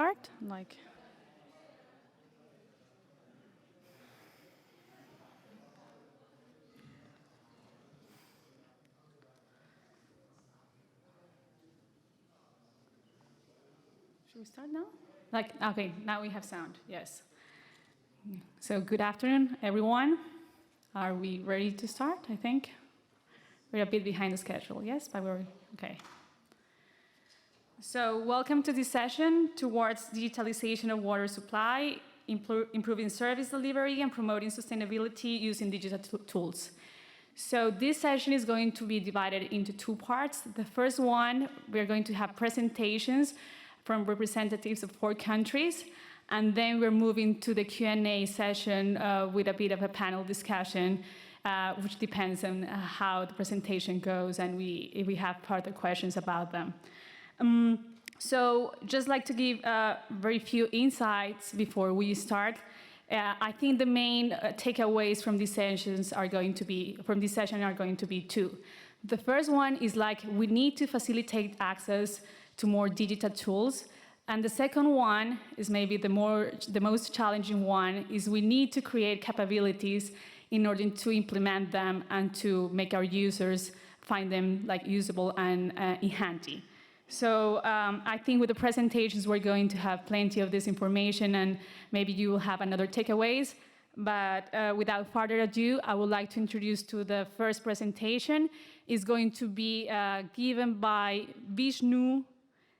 Start like. Should we start now? Okay, now we have sound, yes. So good afternoon, everyone. Are we ready to start, I think? We're a bit behind the schedule, yes, but we're okay. So welcome to this session towards digitalization of water supply, improving service delivery and promoting sustainability using digital tools. So this session is going to be divided into two parts. The first one, we're going to have presentations from representatives of 4 countries, and then we're moving to the Q&A session with a bit of a panel discussion, which depends on how the presentation goes and if we have further questions about them. So just like to give very few insights before we start. I think the main takeaways from these sessions are going to be 2. The first one is we need to facilitate access to more digital tools. And the second one is maybe the most challenging one, is we need to create capabilities in order to implement them and to make our users find them usable and handy. So I think with the presentations, we're going to have plenty of this information, and maybe you will have another takeaways. But without further ado, I would like to introduce to the first presentation. Is going to be given by Vishnu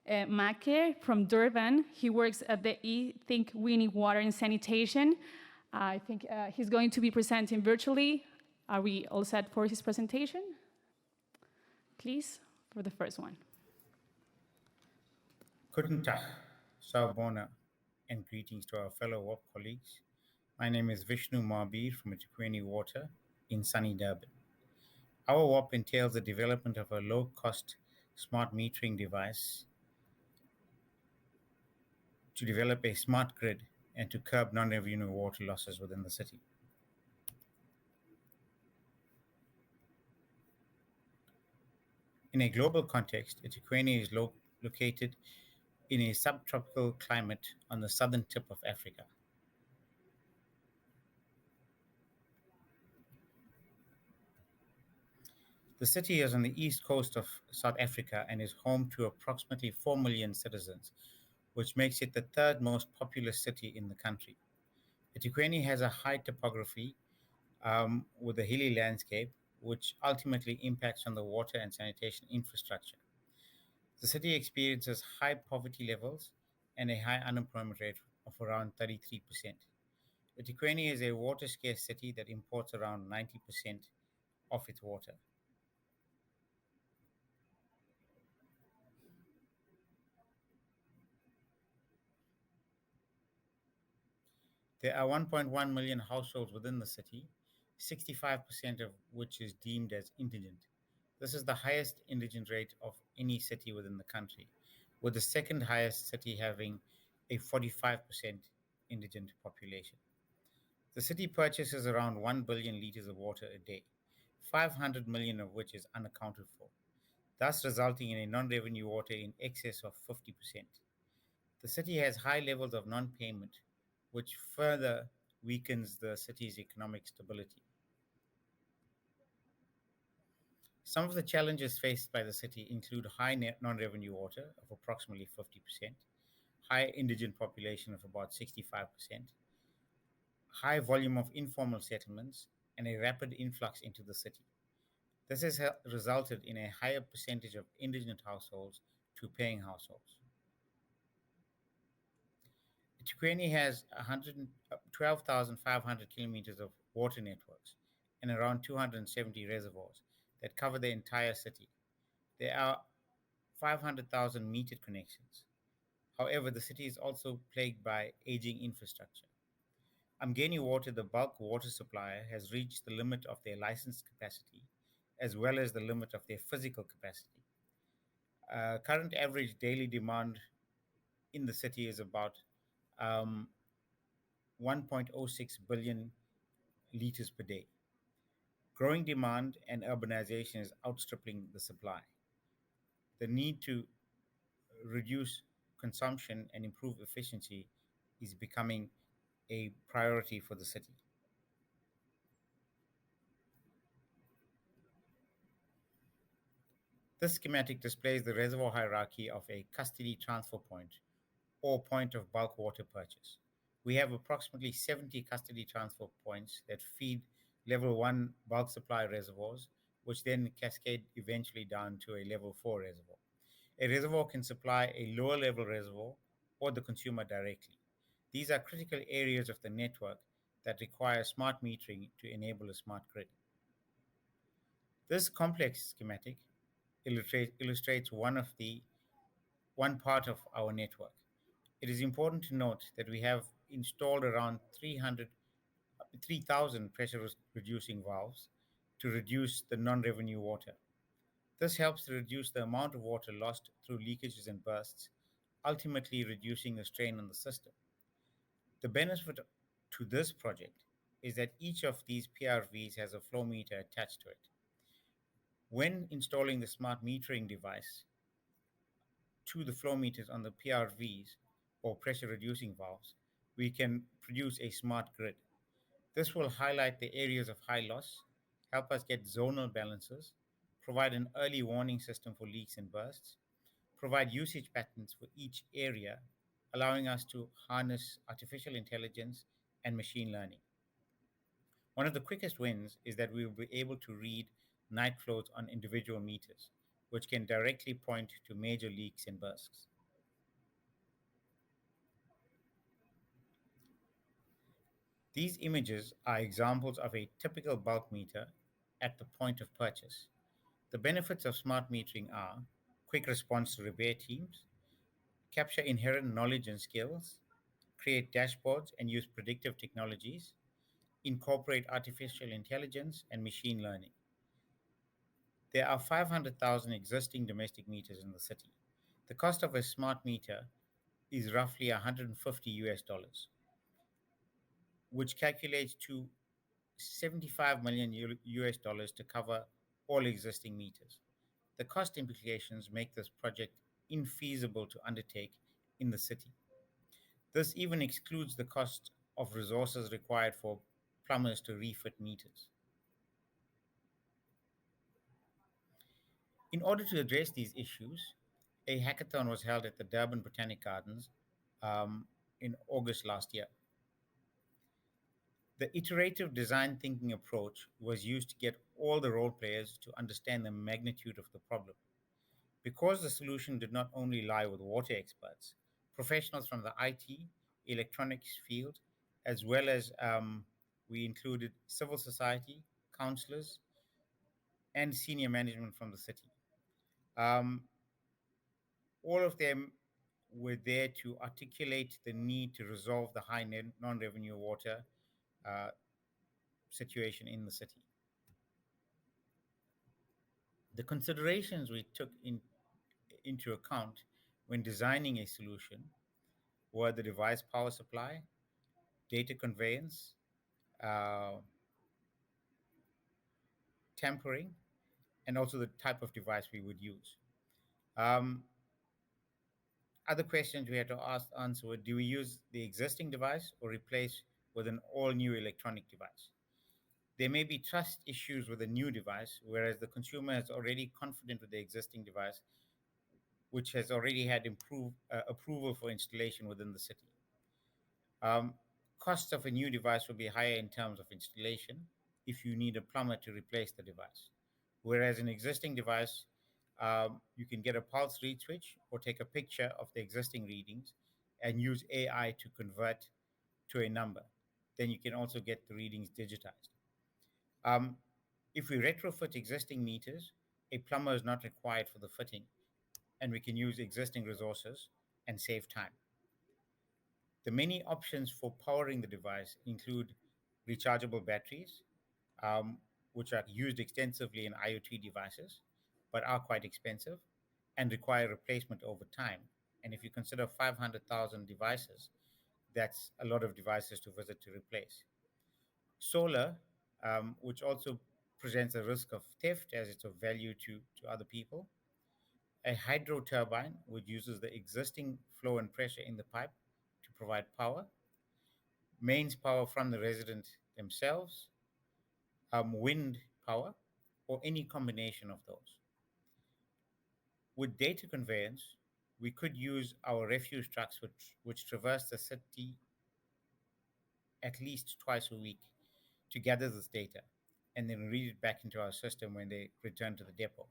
Makke from Durban. He works at the Think Winning Water and Sanitation. I think he's going to be presenting virtually. Are we all set for his presentation? Please, for the first one. Guten Tag, Sawubona, and greetings to our fellow WAP colleagues. My name is Vishnu Mabir from eThekwini Water in sunny Durban. Our WAP entails the development of a low-cost smart metering device to develop a smart grid and to curb non-revenue water losses within the city. In a global context, eThekwini is located in a subtropical climate on the southern tip of Africa. The city is on the east coast of South Africa and is home to approximately 4 million citizens, which makes it the 3rd most populous city in the country. eThekwini has a high topography with a hilly landscape, which ultimately impacts on the water and sanitation infrastructure. The city experiences high poverty levels and a high unemployment rate of around 33%. eThekwini is a water-scarce city that imports around 90% of its water. There are 1.1 million households within the city, 65% of which is deemed as indigent. This is the highest indigent rate of any city within the country, with the second highest city having a 45% indigent population. The city purchases around 1 billion liters of water a day, 500 million of which is unaccounted for, thus resulting in a non-revenue water in excess of 50%. The city has high levels of non-payment, which further weakens the city's economic stability. Some of the challenges faced by the city include high non-revenue water of approximately 50%, high indigent population of about 65%, high volume of informal settlements, and a rapid influx into the city. This has resulted in a higher percentage of indigent households to paying households. eThekwini has 12,500 kilometers of water networks and around 270 reservoirs that cover the entire city. There are 500,000 metered connections. However, the city is also plagued by aging infrastructure. Umgeni Water, the bulk water supplier, has reached the limit of their licensed capacity as well as the limit of their physical capacity. Current average daily demand in the city is about 1.06 billion liters per day. Growing demand and urbanization is outstripping the supply. The need to reduce consumption and improve efficiency is becoming a priority for the city. This schematic displays the reservoir hierarchy of a custody transfer point or point of bulk water purchase. We have approximately 70 custody transfer points that feed level 1 bulk supply reservoirs, which then cascade eventually down to a level 4 reservoir. A reservoir can supply a lower level reservoir or the consumer directly. These are critical areas of the network that require smart metering to enable a smart grid. This complex schematic illustrates one part of our network. It is important to note that we have installed around 3,000 pressure reducing valves to reduce the non-revenue water. This helps to reduce the amount of water lost through leakages and bursts, ultimately reducing the strain on the system. The benefit to this project is that each of these PRVs has a flow meter attached to it. When installing the smart metering device to the flow meters on the PRVs or pressure reducing valves, we can produce a smart grid. This will highlight the areas of high loss, help us get zonal balances, provide an early warning system for leaks and bursts, provide usage patterns for each area, allowing us to harness artificial intelligence and machine learning. One of the quickest wins is that we will be able to read night flows on individual meters, which can directly point to major leaks and bursts. These images are examples of a typical bulk meter at the point of purchase. The benefits of smart metering are quick response to repair teams, capture inherent knowledge and skills, create dashboards and use predictive technologies, incorporate artificial intelligence and machine learning. There are 500,000 existing domestic meters in the city. The cost of a smart meter is roughly 150 US dollars, which calculates to 75 million US dollars to cover all existing meters. The cost implications make this project infeasible to undertake in the city. This even excludes the cost of resources required for plumbers to refit meters. In order to address these issues, a hackathon was held at the Durban Botanic Gardens in August last year. The iterative design thinking approach was used to get all the role players to understand the magnitude of the problem. Because the solution did not only lie with water experts, professionals from the IT, electronics field, as well as we included civil society, councillors, and senior management from the city. Um, all of them were there to articulate the need to resolve the high non-revenue water uh, situation in the city. The considerations we took into account when designing a solution were the device power supply, data conveyance, uh, tampering, and also the type of device we would use. Um, Other questions we had to answer were, do we use the existing device or replace with an all new electronic device? There may be trust issues with a new device, whereas the consumer is already confident with the existing device, which has already had approval for installation within the city. Um, Costs of a new device will be higher in terms of installation if you need a plumber to replace the device. Whereas an existing device, you can get a pulse read switch or take a picture of the existing readings and use AI to convert to a number. Then you can also get the readings digitized. Um, if we retrofit existing meters, a plumber is not required for the fitting, and we can use existing resources and save time. The many options for powering the device include rechargeable batteries, um, which are used extensively in IoT devices, but are quite expensive and require replacement over time. And if you consider 500,000 devices, that's a lot of devices to visit to replace. Solar, which also presents a risk of theft as it's of value to other people. A hydro turbine, which uses the existing flow and pressure in the pipe to provide power, mains power from the resident themselves, wind power, or any combination of those. With data conveyance, we could use our refuse trucks, which traverse the city at least twice a week, to gather this data and then read it back into our system when they return to the depot.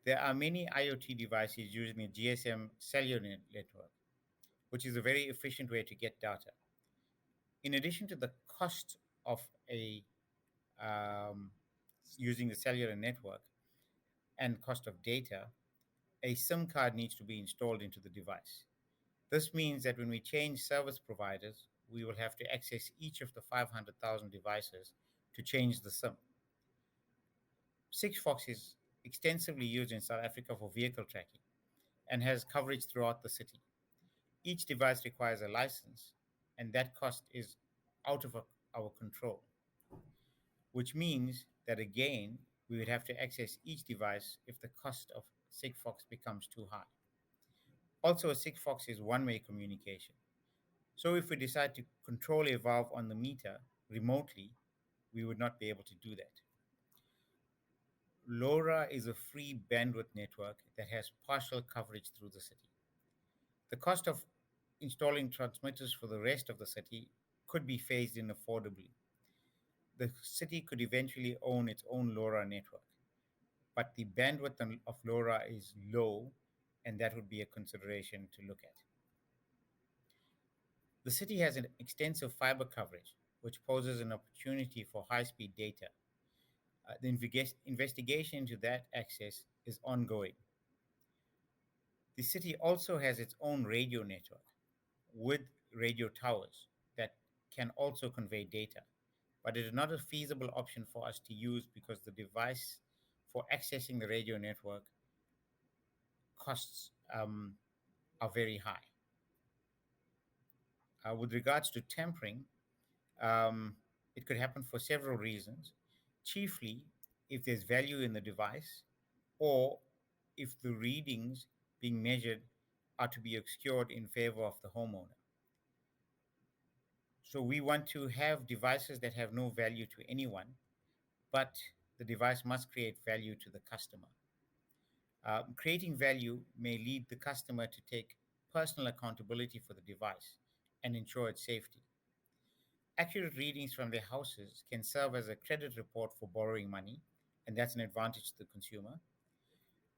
There are many IoT devices using a GSM cellular network, which is a very efficient way to get data. In addition to the cost of a um, using the cellular network and cost of data, a SIM card needs to be installed into the device. This means that when we change service providers, we will have to access each of the 500,000 devices to change the SIM. Sigfox is extensively used in South Africa for vehicle tracking and has coverage throughout the city. Each device requires a license, and that cost is out of our control, which means that again, we would have to access each device if the cost of Sigfox becomes too high. Also, a Sigfox is one-way communication. So if we decide to control a valve on the meter remotely, we would not be able to do that. LoRa is a free bandwidth network that has partial coverage through the city. The cost of installing transmitters for the rest of the city could be phased in affordably. The city could eventually own its own LoRa network, but the bandwidth of LoRa is low, and that would be a consideration to look at. The city has an extensive fiber coverage, which poses an opportunity for high-speed data. The investigation into that access is ongoing. The city also has its own radio network with radio towers that can also convey data, but it is not a feasible option for us to use because the device for accessing the radio network costs are very high. With regards to tampering, um, it could happen for several reasons, chiefly if there's value in the device or if the readings being measured are to be obscured in favor of the homeowner. So we want to have devices that have no value to anyone, but the device must create value to the customer. Creating value may lead the customer to take personal accountability for the device and ensure its safety. Accurate readings from their houses can serve as a credit report for borrowing money, and that's an advantage to the consumer.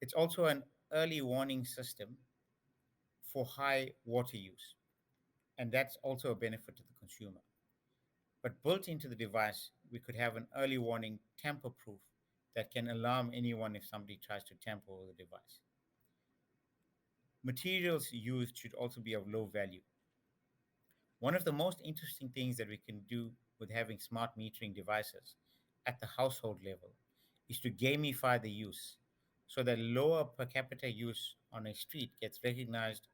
It's also an early warning system for high water use, and that's also a benefit to the consumer. But built into the device, we could have an early warning tamper proof that can alarm anyone if somebody tries to tamper with the device. Materials used should also be of low value. One of the most interesting things that we can do with having smart metering devices at the household level is to gamify the use so that lower per capita use on a street gets recognized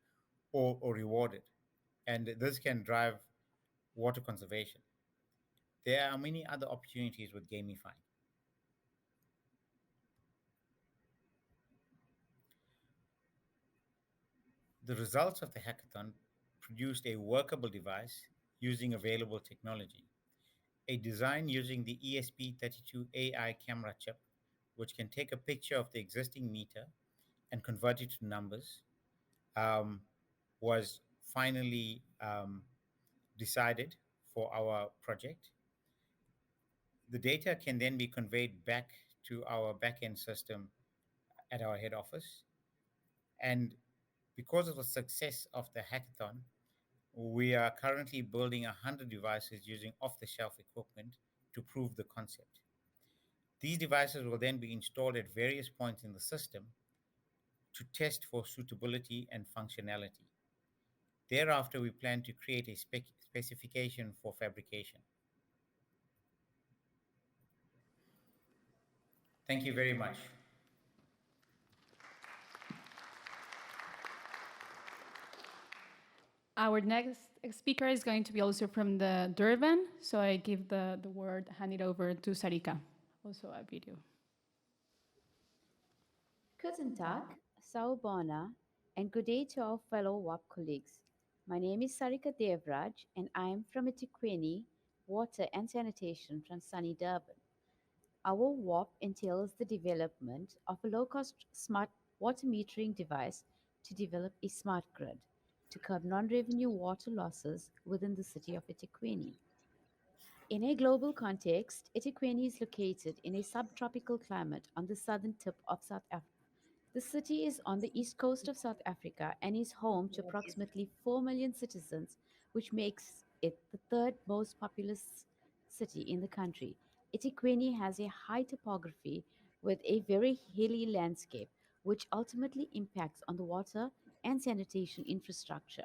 or rewarded. And this can drive water conservation. There are many other opportunities with gamifying. The results of the hackathon produced a workable device using available technology. A design using the ESP32 AI camera chip, which can take a picture of the existing meter and convert it to numbers, um, was finally decided for our project. The data can then be conveyed back to our backend system at our head office. And because of the success of the hackathon, we are currently building 100 devices using off-the-shelf equipment to prove the concept. These devices will then be installed at various points in the system to test for suitability and functionality. Thereafter, we plan to create a specification for fabrication. Thank you very much. Our next speaker is going to be also from the Durban, so I give the word, hand it over to Sarika, also a video. Guten Tag, Saubana, and good day to our fellow WAP colleagues. My name is Sarika Devraj, and I am from Itiqueni Water and Sanitation from sunny Durban. Our WAP entails the development of a low cost smart water metering device to develop a smart grid to curb non revenue water losses within the city of Itiqueni. In a global context, Itiqueni is located in a subtropical climate on the southern tip of South Africa. The city is on the east coast of South Africa and is home to approximately 4 million citizens, which makes it the third most populous city in the country. Itiqueni has a high topography with a very hilly landscape, which ultimately impacts on the water and sanitation infrastructure.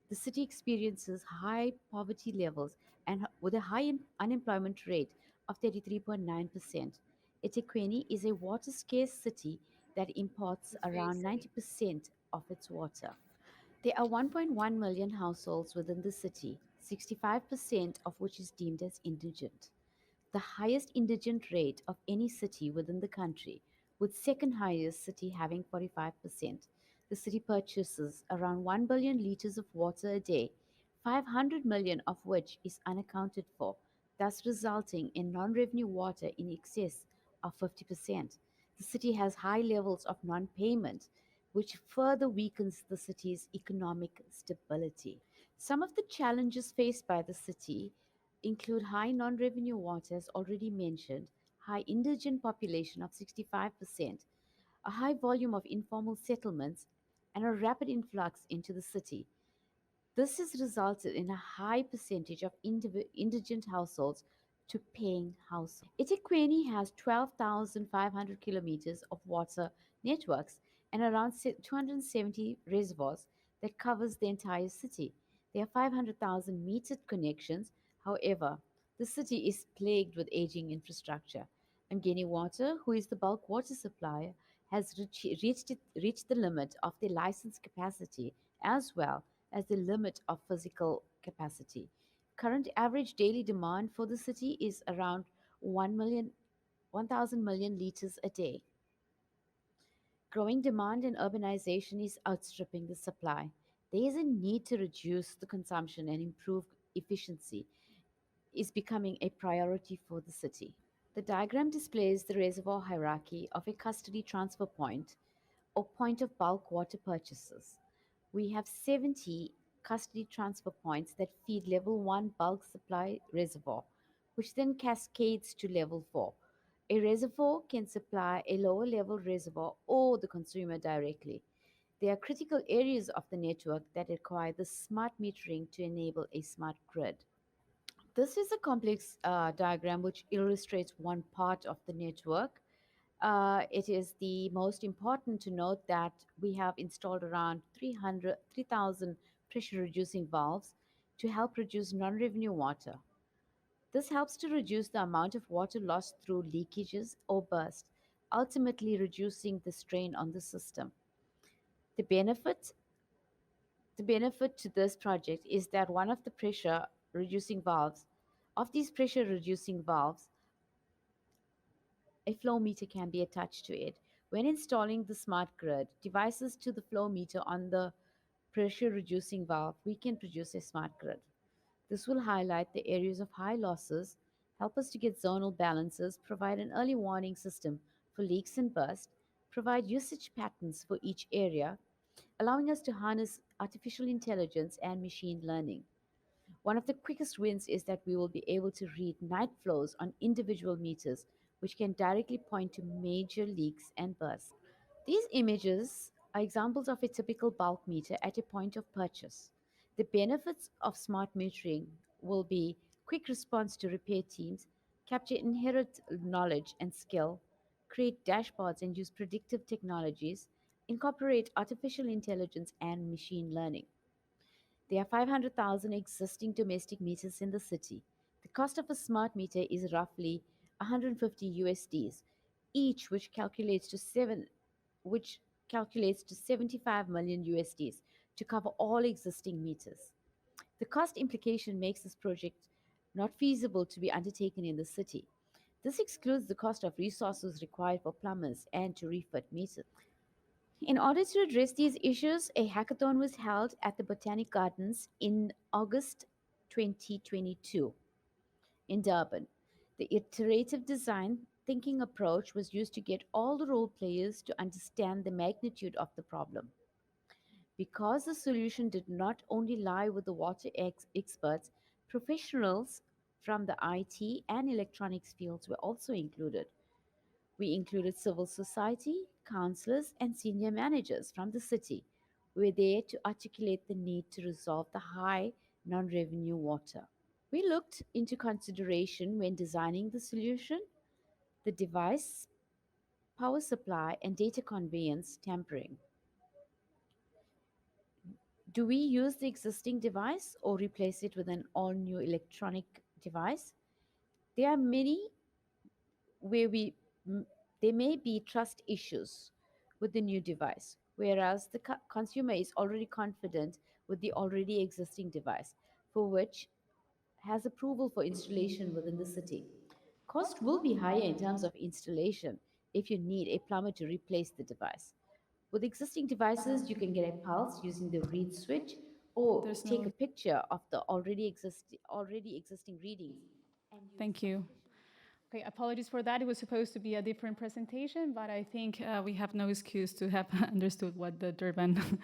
The city experiences high poverty levels and with a high unemployment rate of 33.9%. Etequeni is a water scarce city that imports around 90% of its water. There are 1.1 million households within the city, 65% of which is deemed as indigent, the highest indigent rate of any city within the country, with second highest city having 45%. The city purchases around 1 billion liters of water a day, 500 million of which is unaccounted for, thus resulting in non-revenue water in excess of 50%. The city has high levels of non-payment, which further weakens the city's economic stability. Some of the challenges faced by the city include high non revenue water, as already mentioned, high indigent population of 65%, a high volume of informal settlements, and a rapid influx into the city. This has resulted in a high percentage of indigent households to paying households. Itiqueni has 12,500 kilometers of water networks and around 270 reservoirs that covers the entire city. There are 500,000 metered connections. However, the city is plagued with aging infrastructure. Mgeni Water, who is the bulk water supplier, has reached the limit of their license capacity as well as the limit of physical capacity. Current average daily demand for the city is around 1,000 million liters a day. Growing demand and urbanization is outstripping the supply. There is a need to reduce the consumption and improve efficiency is becoming a priority for the city. The diagram displays the reservoir hierarchy of a custody transfer point or point of bulk water purchases. We have 70 custody transfer points that feed level 1 bulk supply reservoir, which then cascades to level 4. A reservoir can supply a lower level reservoir or the consumer directly. There are critical areas of the network that require the smart metering to enable a smart grid. This is a complex diagram which illustrates one part of the network. It is the most important to note that we have installed around 3,000 pressure reducing valves to help reduce non revenue water. This helps to reduce the amount of water lost through leakages or bursts, ultimately reducing the strain on the system. The benefit, the benefit to this project is that one of the pressure reducing valves, of these pressure reducing valves, a flow meter can be attached to it. When installing the smart grid devices to the flow meter on the pressure reducing valve, we can produce a smart grid. This will highlight the areas of high losses, help us to get zonal balances, provide an early warning system for leaks and bursts, provide usage patterns for each area, allowing us to harness artificial intelligence and machine learning. One of the quickest wins is that we will be able to read night flows on individual meters, which can directly point to major leaks and bursts. These images are examples of a typical bulk meter at a point of purchase. The benefits of smart metering will be quick response to repair teams, capture inherent knowledge and skill, create dashboards and use predictive technologies, incorporate artificial intelligence and machine learning. There are 500,000 existing domestic meters in the city. The cost of a smart meter is roughly 150 USDs, each which calculates to 75 million USDs to cover all existing meters. The cost implication makes this project not feasible to be undertaken in the city. This excludes the cost of resources required for plumbers and to refit meters. In order to address these issues, a hackathon was held at the Botanic Gardens in August 2022 in Durban. The iterative design thinking approach was used to get all the role players to understand the magnitude of the problem. Because the solution did not only lie with the water experts, professionals from the IT and electronics fields were also included. We included civil society, councillors, and senior managers from the city who were there to articulate the need to resolve the high non revenue water. We looked into consideration when designing the solution, the device, power supply, and data conveyance tampering. Do we use the existing device or replace it with an all new electronic device? There are many where m- there may be trust issues with the new device, whereas the consumer is already confident with the already existing device, for which has approval for installation within the city. Cost will be higher in terms of installation if you need a plumber to replace the device. With existing devices, you can get a pulse using the read switch or There's take no. a picture of the already existing readings and use Thank you. artificial. Okay, apologies for that. It was supposed to be a different presentation, but I think we have no excuse to have understood what the Durban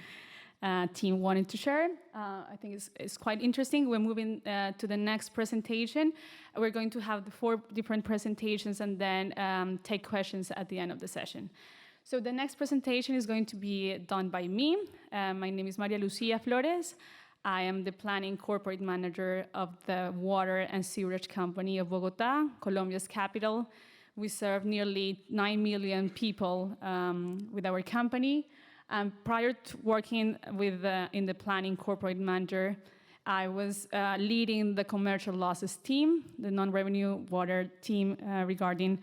team wanted to share. I think it's quite interesting. We're moving to the next presentation. We're going to have the 4 different presentations and then take questions at the end of the session. So the next presentation is going to be done by me. My name is Maria Lucia Flores. I am the planning corporate manager of the Water and Sewerage Company of Bogota, Colombia's capital. We serve nearly 9 million people with our company. Prior to working in the planning corporate manager, I was leading the commercial losses team, the non-revenue water team regarding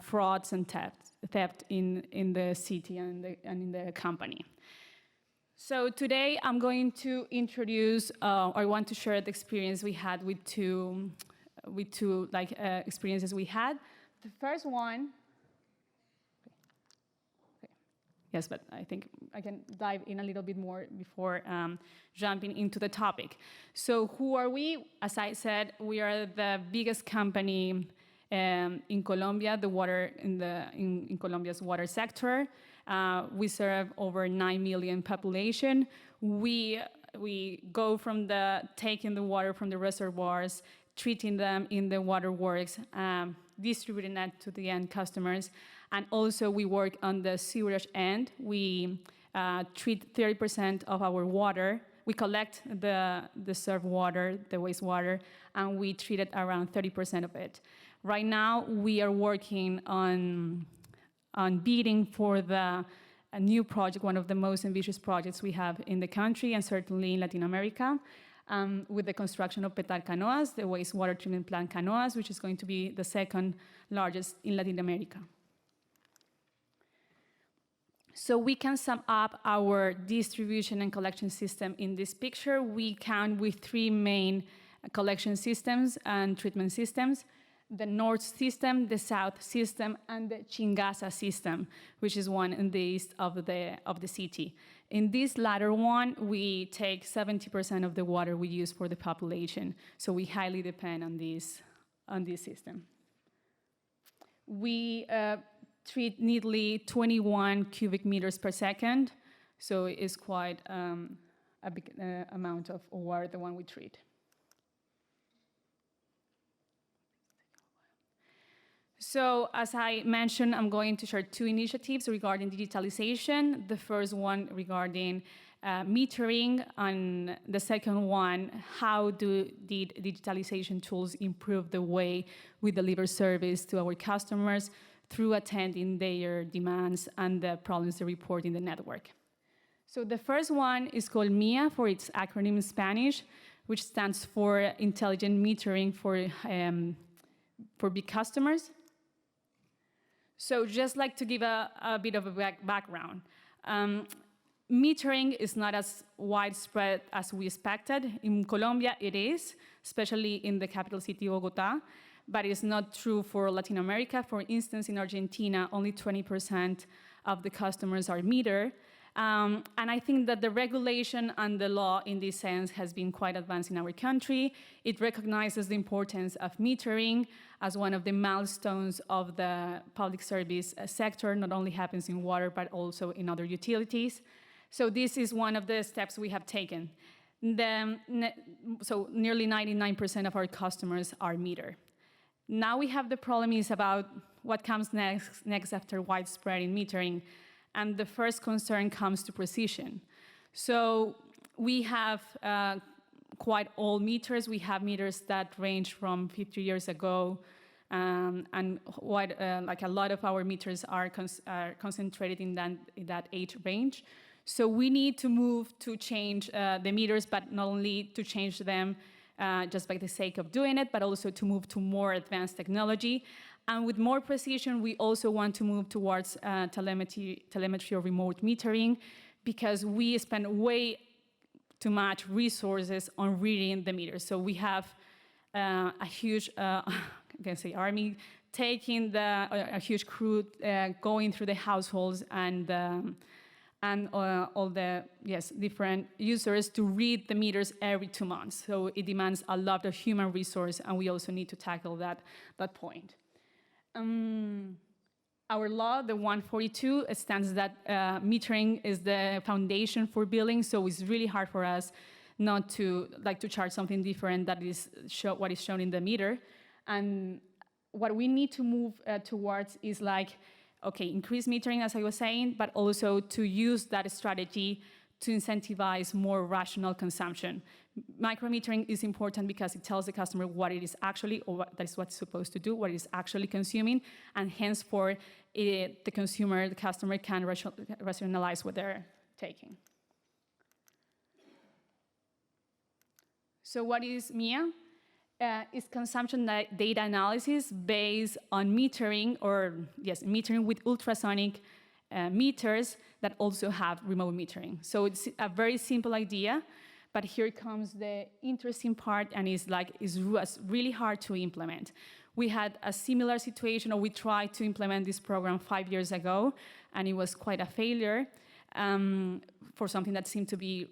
frauds and theft in the city and in the company. So today I'm going to introduce, I want to share the experience we had with two experiences we had. The first one, okay. Yes, but I think I can dive in a little bit more before jumping into the topic. So who are we? As I said, we are the biggest company in Colombia, the water in Colombia's water sector. We serve over 9 million population. We go from taking the water from the reservoirs, treating them in the waterworks, distributing that to the end customers, and also we work on the sewerage end. We treat 30% of our water. We collect the served water, the wastewater, and we treat it around 30% of it. Right now, we are working on bidding for a new project, one of the most ambitious projects we have in the country and certainly in Latin America, with the construction of Petal Canoas, the wastewater treatment plant Canoas, which is going to be the second largest in Latin America. So we can sum up our distribution and collection system in this picture. We count with 3 main collection systems and treatment systems: the north system, the south system, and the Chingasa system, which is one in the east of the city. In this latter one, we take 70% of the water we use for the population, so we highly depend on this system. We treat nearly 21 cubic meters per second, so it's quite a big amount of water, the one we treat. So as I mentioned, I'm going to share 2 initiatives regarding digitalization. The first one regarding metering, and the second one, how did digitalization tools improve the way we deliver service to our customers through attending their demands and the problems they report in the network. So the first one is called MIA for its acronym in Spanish, which stands for Intelligent Metering for big customers. So just like to give a bit of a background, metering is not as widespread as we expected. In Colombia, it is, especially in the capital city, Bogota, but it's not true for Latin America. For instance, in Argentina, only 20% of the customers are metered. And I think that the regulation and the law in this sense has been quite advanced in our country. It recognizes the importance of metering as one of the milestones of the public service sector. Not only happens in water, but also in other utilities. So this is one of the steps we have taken. So nearly 99% of our customers are metered. Now we have the problem is about what comes next after widespread in metering. And the first concern comes to precision. So we have quite old meters. We have meters that range from 50 years ago, and like a lot of our meters are concentrated in that age range. So we need to move to change the meters, but not only to change them just by the sake of doing it, but also to move to more advanced technology. And with more precision, we also want to move towards telemetry or remote metering, because we spend way too much resources on reading the meters. So we have a huge, army taking a huge crew going through the households and all the different users to read the meters every 2 months. So it demands a lot of human resource, and we also need to tackle that point. Our law, the 142, stands that metering is the foundation for billing, so it's really hard for us not to charge something different that is what is shown in the meter. And what we need to move towards is increase metering, as I was saying, but also to use that strategy to incentivize more rational consumption. Micrometering is important because it tells the customer what it is actually, or that is what's supposed to do, what it is actually consuming, and henceforth, the customer can rationalize what they're taking. So what is MIA? Is consumption data analysis based on metering, metering with ultrasonic meters that also have remote metering. So it's a very simple idea, but here comes the interesting part, and it's really hard to implement. We had a similar situation, or we tried to implement this program 5 years ago, and it was quite a failure for something that seemed to be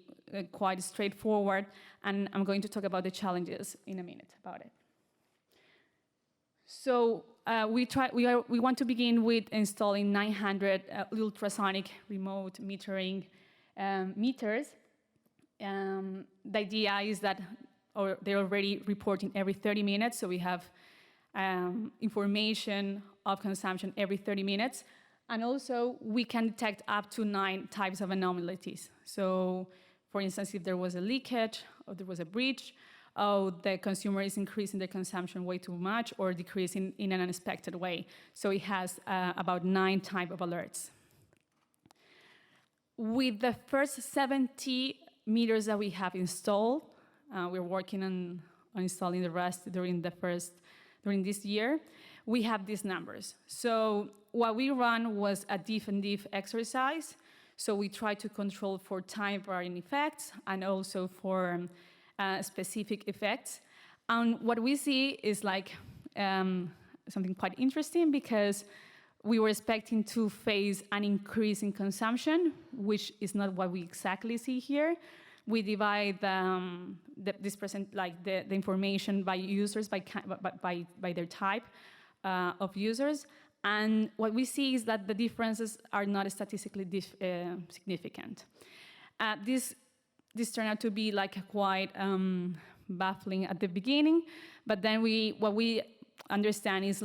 quite straightforward, and I'm going to talk about the challenges in a minute about it. So we want to begin with installing 900 ultrasonic remote metering meters. The idea is that they're already reporting every 30 minutes, so we have information of consumption every 30 minutes. And also, we can detect up to 9 types of anomalies. So, for instance, if there was a leakage, or there was a breach, or the consumer is increasing their consumption way too much, or decreasing in an unexpected way. So it has about 9 types of alerts. With the first 70 meters that we have installed, we're working on installing the rest during this year, we have these numbers. So what we ran was a diff and diff exercise. So we try to control for time varying effects and also for specific effects. And what we see is something quite interesting, because we were expecting to face an increase in consumption, which is not what we exactly see here. We divide the information by users, by their type of users. And what we see is that the differences are not statistically significant. This turned out to be quite baffling at the beginning, but then what we understand is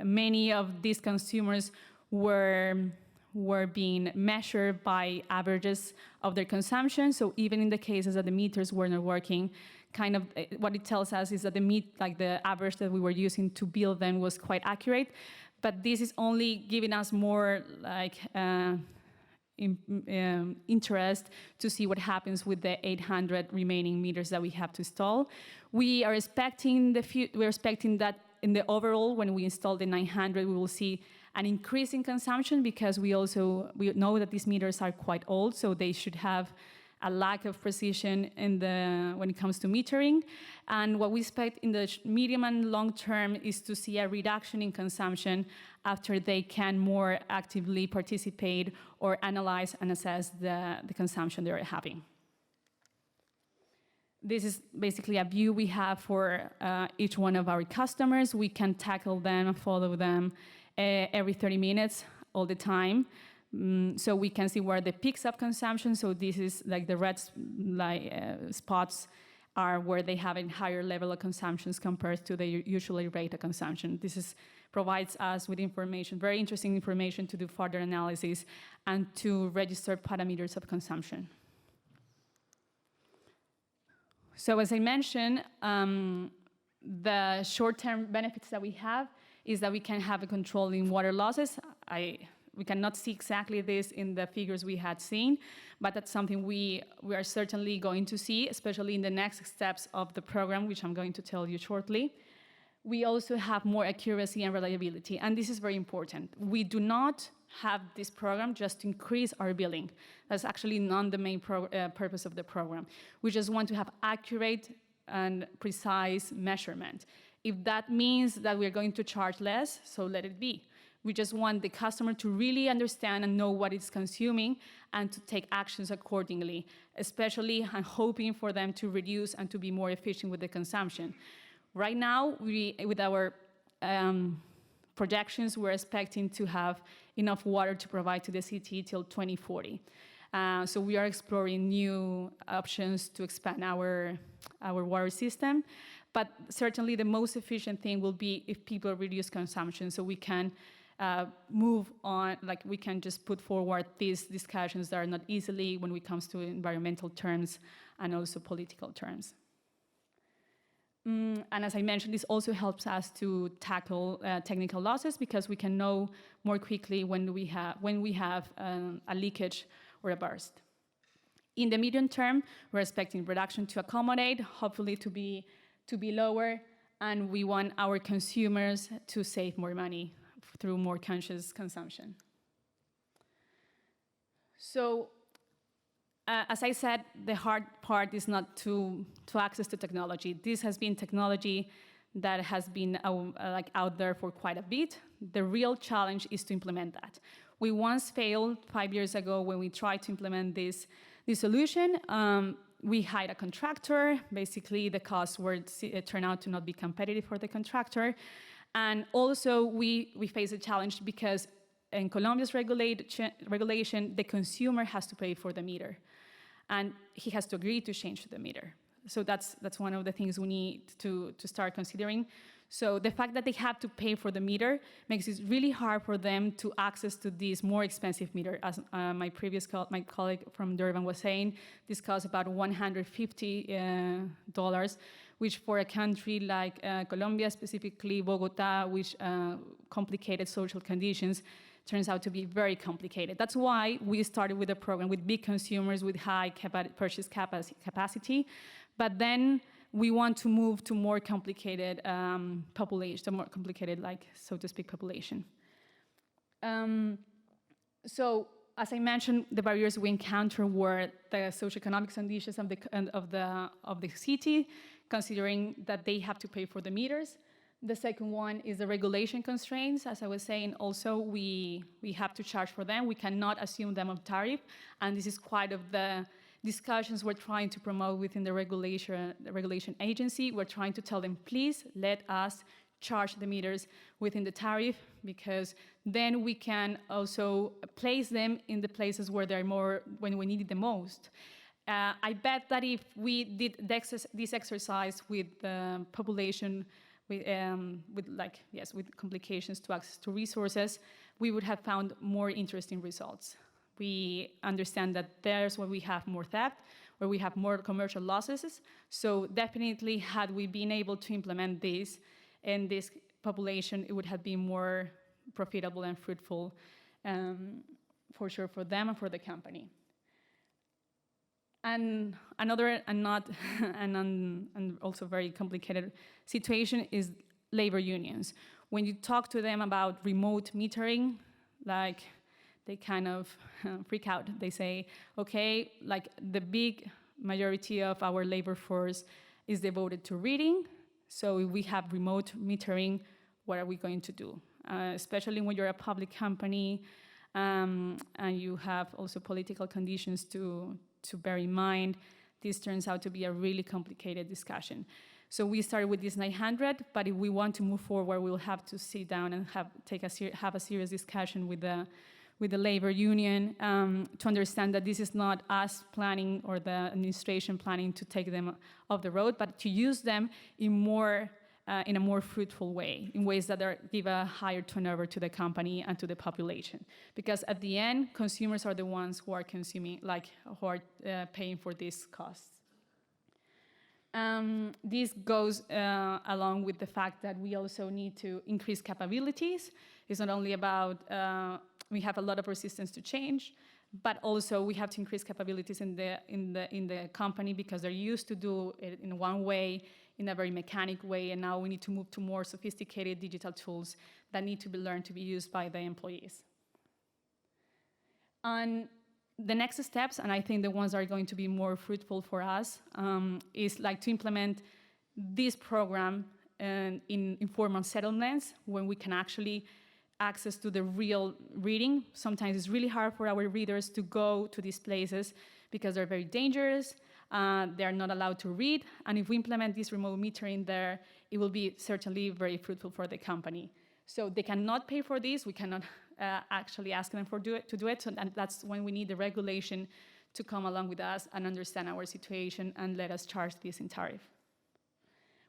many of these consumers were being measured by averages of their consumption. So even in the cases that the meters were not working, what it tells us is that the average that we were using to bill them was quite accurate. But this is only giving us more interest to see what happens with the 800 remaining meters that we have to install. We are expecting that in the overall, when we install the 900, we will see an increase in consumption, because we know that these meters are quite old, so they should have a lack of precision when it comes to metering. And what we expect in the medium and long term is to see a reduction in consumption after they can more actively participate or analyze and assess the consumption they're having. This is basically a view we have for each one of our customers. We can tackle them and follow them every 30 minutes all the time. So we can see where the peaks of consumption, so this is like the red spots are where they have a higher level of consumptions compared to the usually rate of consumption. Provides us with information, very interesting information to do further analysis and to register parameters of consumption. So as I mentioned, the short-term benefits that we have is that we can have a control in water losses. We cannot see exactly this in the figures we had seen, but that's something we are certainly going to see, especially in the next steps of the program, which I'm going to tell you shortly. We also have more accuracy and reliability, and this is very important. We do not have this program just to increase our billing. That's actually not the main purpose of the program. We just want to have accurate and precise measurement. If that means that we're going to charge less, so let it be. We just want the customer to really understand and know what it's consuming and to take actions accordingly, especially I'm hoping for them to reduce and to be more efficient with the consumption. Right now, with our projections, we're expecting to have enough water to provide to the city till 2040. So we are exploring new options to expand our water system, but certainly the most efficient thing will be if people reduce consumption, so we can move on, like we can just put forward these discussions that are not easily when it comes to environmental terms and also political terms. And as I mentioned, this also helps us to tackle technical losses because we can know more quickly when we have a leakage or a burst. In the medium term, we're expecting production to accommodate, hopefully to be lower, and we want our consumers to save more money through more conscious consumption. So, as I said, the hard part is not to access to technology. This has been technology that has been out there for quite a bit. The real challenge is to implement that. We once failed 5 years ago when we tried to implement this solution. We hired a contractor. Basically, the costs turned out to not be competitive for the contractor. And also, we face a challenge because in Colombia's regulation, the consumer has to pay for the meter. And he has to agree to change the meter. So that's one of the things we need to start considering. So the fact that they have to pay for the meter makes it really hard for them to access to this more expensive meter. As my colleague from Durban was saying, this costs about $150, which for a country like Colombia, specifically Bogota, which complicated social conditions, turns out to be very complicated. That's why we started with a program with big consumers with high purchase capacity, but then we want to move to more complicated population, more complicated, so to speak, population. So, as I mentioned, the barriers we encounter were the socioeconomic conditions of the city, considering that they have to pay for the meters. The second one is the regulation constraints. As I was saying, also we have to charge for them. We cannot assume them of tariff, and this is quite of the discussions we're trying to promote within the regulation agency. We're trying to tell them, please let us charge the meters within the tariff, because then we can also place them in the places where they're more, when we need it the most. I bet that if we did this exercise with the population, with complications to access to resources, we would have found more interesting results. We understand that there's where we have more theft, where we have more commercial losses. So definitely, had we been able to implement this in this population, it would have been more profitable and fruitful, for sure, for them and for the company. And another and also very complicated situation is labor unions. When you talk to them about remote metering, they kind of freak out. They say, okay, like the big majority of our labor force is devoted to reading, so if we have remote metering, what are we going to do? Especially when you're a public company, and you have also political conditions to bear in mind, this turns out to be a really complicated discussion. So we started with this 900, but if we want to move forward, we'll have to sit down and have a serious discussion with the labor union to understand that this is not us planning or the administration planning to take them off the road, but to use them in a more fruitful way, in ways that give a higher turnover to the company and to the population. Because at the end, consumers are the ones who are consuming, who are paying for these costs. This goes along with the fact that we also need to increase capabilities. It's not only about, we have a lot of resistance to change, but also we have to increase capabilities in the company because they're used to do it in one way, in a very mechanic way, and now we need to move to more sophisticated digital tools that need to be learned to be used by the employees. And the next steps, and I think the ones that are going to be more fruitful for us, is like to implement this program in informal settlements when we can actually access to the real reading. Sometimes it's really hard for our readers to go to these places because they're very dangerous. They're not allowed to read, and if we implement this remote metering there, it will be certainly very fruitful for the company. So they cannot pay for this. We cannot actually ask them to do it, so that's when we need the regulation to come along with us and understand our situation and let us charge this in tariff.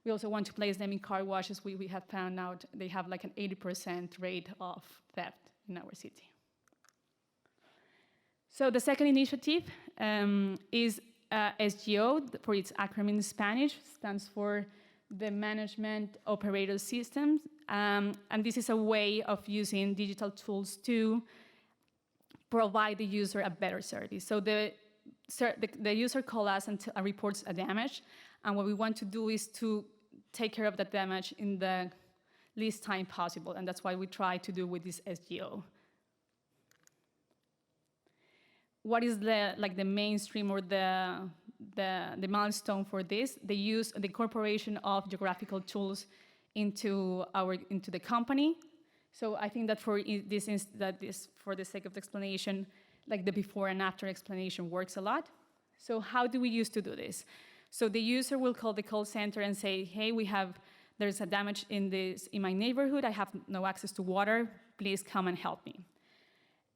We also want to place them in car washes. We have found out they have like an 80% rate of theft in our city. So the second initiative is SGO, for its acronym in Spanish, stands for the Management Operator Systems. And this is a way of using digital tools to provide the user a better service. So the user calls us and reports a damage, and what we want to do is to take care of that damage in the least time possible, and that's what we try to do with this SGO. What is the mainstream or the milestone for this? They use the incorporation of geographical tools into the company. So I think that for the sake of the explanation, like the before and after explanation works a lot. So how do we use to do this? So the user will call the call center and say, hey, there's a damage in my neighborhood. I have no access to water. Please come and help me.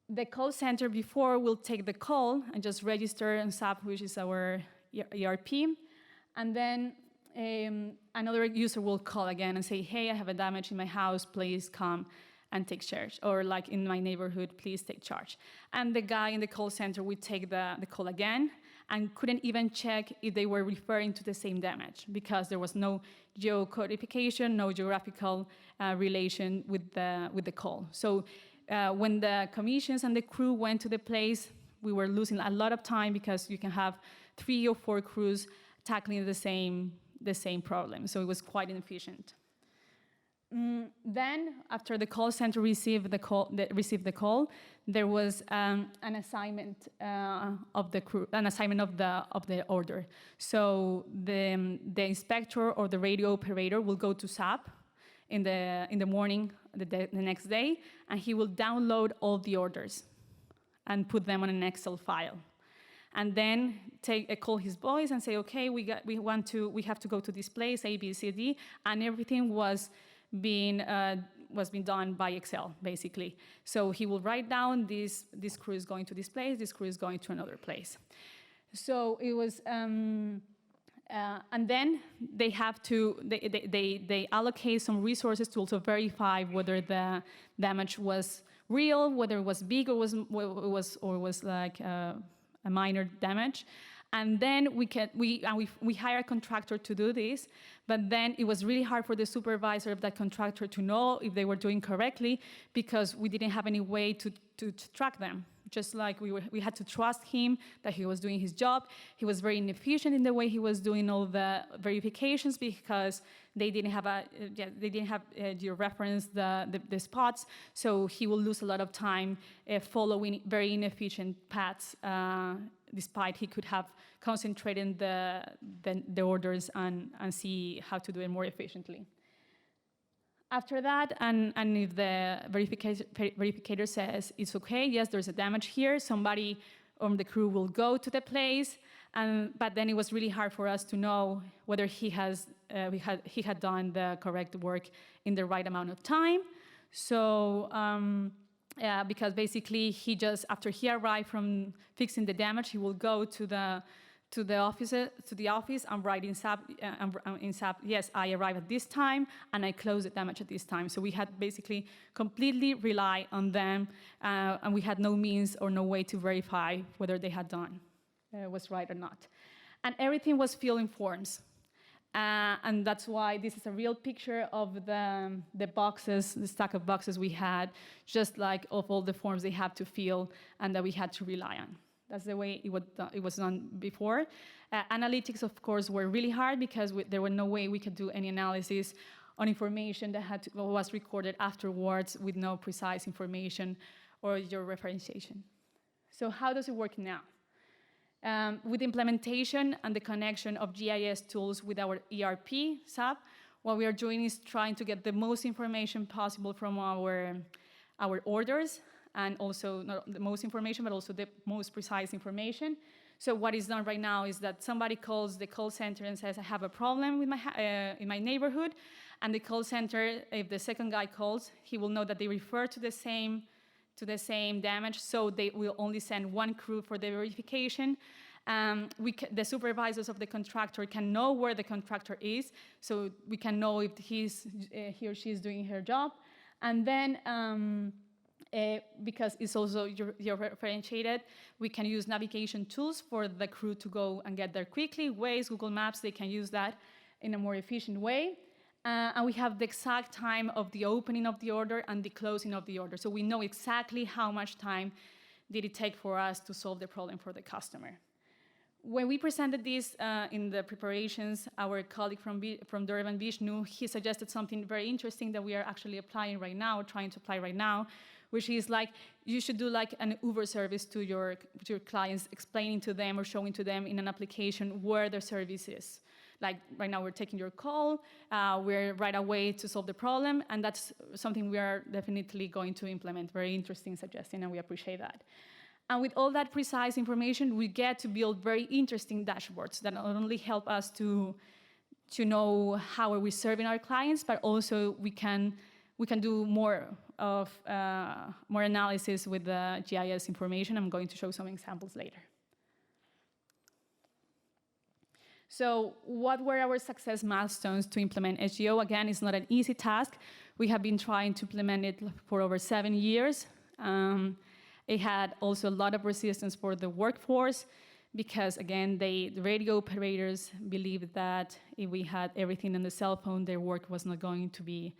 The call center before will take the call and just register in SAP, which is our ERP. And then another user will call again and say, hey, I have a damage in my house, please come and take charge. Or like in my neighborhood, please take charge. And the guy in the call center would take the call again and couldn't even check if they were referring to the same damage because there was no geocodification, no geographical relation with the call. So when the commissions and the crew went to the place, we were losing a lot of time because you can have 3 or 4 crews tackling the same problem. So it was quite inefficient. Then, after the call center received the call, there was an assignment of the crew, an assignment of the order. So the inspector or the radio operator will go to SAP in the morning the next day, and he will download all the orders and put them on an Excel file. And then call his boys and say, okay, we have to go to this place, A, B, C, D, and everything was being done by Excel, basically. So he will write down this crew is going to this place, this crew is going to another place. So it was, and then they allocate some resources to also verify whether the damage was real, whether it was big or was like a minor damage. And then we hire a contractor to do this, but then it was really hard for the supervisor of that contractor to know if they were doing correctly because we didn't have any way to track them, just like we had to trust him that he was doing his job. He was very inefficient in the way he was doing all the verifications because they didn't have your reference the spots, so he will lose a lot of time following very inefficient paths, despite he could have concentrated the orders and see how to do it more efficiently. After that, and if the verificator says it's okay, yes, there's a damage here, somebody on the crew will go to the place, but then it was really hard for us to know whether he had done the correct work in the right amount of time. So, because basically after he arrived from fixing the damage, he will go to the office and write in SAP, yes, I arrived at this time and I closed the damage at this time. So we had basically completely rely on them, and we had no means or no way to verify whether they had done was right or not. And everything was filled in forms. And that's why this is a real picture of the boxes, the stack of boxes we had, just like of all the forms they had to fill and that we had to rely on. That's the way it was done before. Analytics, of course, were really hard because there was no way we could do any analysis on information that was recorded afterwards with no precise information or your referentiation. So how does it work now? With implementation and the connection of GIS tools with our ERP, SAP, what we are doing is trying to get the most information possible from our orders, and also not the most information, but also the most precise information. So what is done right now is that somebody calls the call center and says, I have a problem with in my neighborhood, and the call center, if the second guy calls, he will know that they refer to the same damage, so they will only send one crew for the verification. The supervisors of the contractor can know where the contractor is, so we can know if he or she is doing her job. And then, because it's also differentiated, we can use navigation tools for the crew to go and get there quickly. Waze, Google Maps, they can use that in a more efficient way. And we have the exact time of the opening of the order and the closing of the order. So we know exactly how much time did it take for us to solve the problem for the customer. When we presented this in the preparations, our colleague from Durban, Vishnu, he suggested something very interesting that we are actually applying right now, trying to apply right now, which is like you should do like an Uber service to your clients, explaining to them or showing to them in an application where their service is. Like right now we're taking your call, we're right away to solve the problem, and that's something we are definitely going to implement. Very interesting suggestion, and we appreciate that. And with all that precise information, we get to build very interesting dashboards that not only help us to know how are we serving our clients, but also we can do more analysis with the GIS information. I'm going to show some examples later. So what were our success milestones to implement SGO? Again, it's not an easy task. We have been trying to implement it for over 7 years. It had also a lot of resistance for the workforce because, again, the radio operators believed that if we had everything on the cell phone, their work was not going to be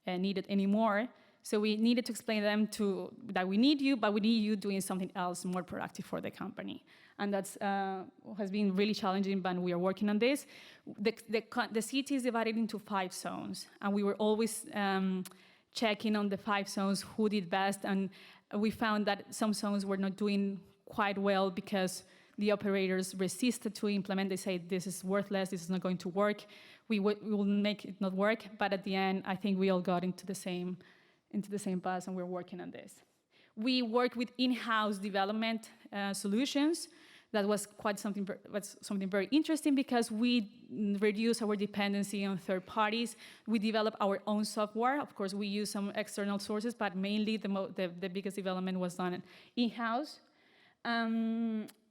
needed anymore. So we needed to explain to them that we need you, but we need you doing something else more productive for the company. And that has been really challenging, but we are working on this. The city is divided into 5 zones, and we were always checking on the 5 zones who did best, and we found that some zones were not doing quite well because the operators resisted to implement. They say, this is worthless, this is not going to work. We will make it not work, but at the end, I think we all got into the same path, and we're working on this. We work with in-house development solutions. That was something very interesting because we reduce our dependency on third parties. We develop our own software. Of course, we use some external sources, but mainly the biggest development was done in-house.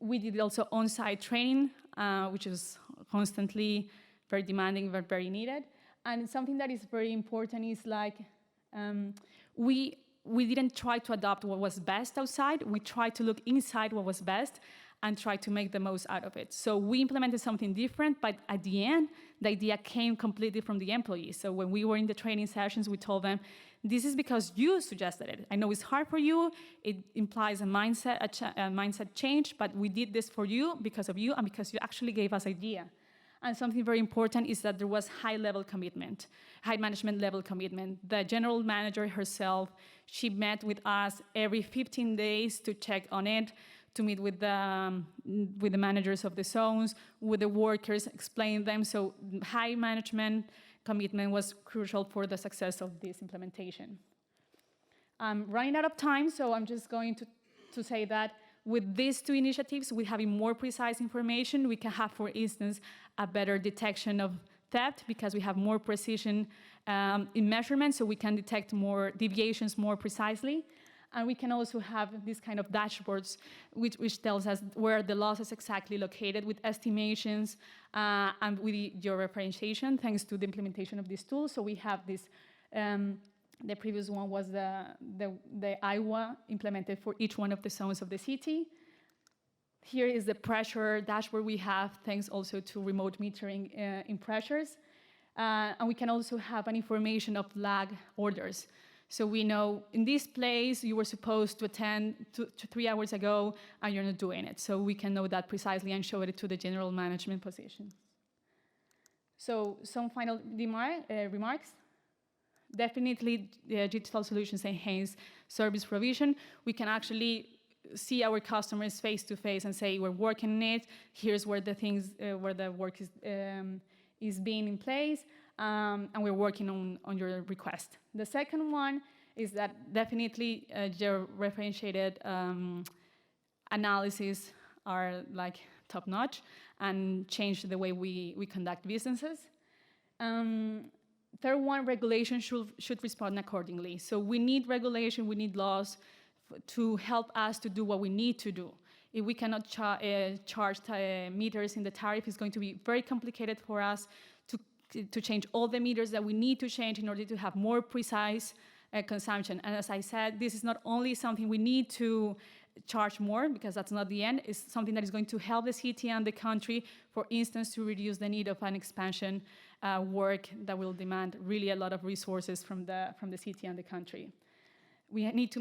We did also on-site training, which is constantly very demanding, but very needed. And something that is very important is like we didn't try to adopt what was best outside. We tried to look inside what was best and try to make the most out of it. So we implemented something different, but at the end, the idea came completely from the employees. So when we were in the training sessions, we told them, This is because you suggested it. I know it's hard for you. It implies a mindset change, but we did this for you because of you and because you actually gave us idea. And something very important is that there was high management level commitment. The general manager herself, she met with us every 15 days to check on it, to meet with the managers of the zones, with the workers, explain them. So high management commitment was crucial for the success of this implementation. I'm running out of time, so I'm just going to say that with these two initiatives, with having more precise information, we can have, for instance, a better detection of theft because we have more precision in measurements, so we can detect more deviations more precisely. And we can also have this kind of dashboards, which tells us where the loss is exactly located with estimations and with georeferentiation, thanks to the implementation of these tools. So we have this, the previous one was the Iowa implemented for each one of the zones of the city. Here is the pressure dashboard we have, thanks also to remote metering in pressures. And we can also have an information of lag orders. So we know in this place you were supposed to attend 3 hours ago and you're not doing it. So we can know that precisely and show it to the general management position. So some final remarks. Definitely digital solutions enhance service provision. We can actually see our customers face to face and say, we're working on it, here's where the things, where the work is being in place. And we're working on your request. The second one is that definitely georeferentiated analysis are like top-notch and change the way we conduct businesses. Third one, regulation should respond accordingly. So we need regulation, we need laws to help us to do what we need to do. If we cannot charge meters in the tariff, it's going to be very complicated for us to change all the meters that we need to change in order to have more precise consumption. And as I said, this is not only something we need to charge more, because that's not the end, it's something that is going to help the city and the country, for instance, to reduce the need of an expansion work that will demand really a lot of resources from the city and the country. We need to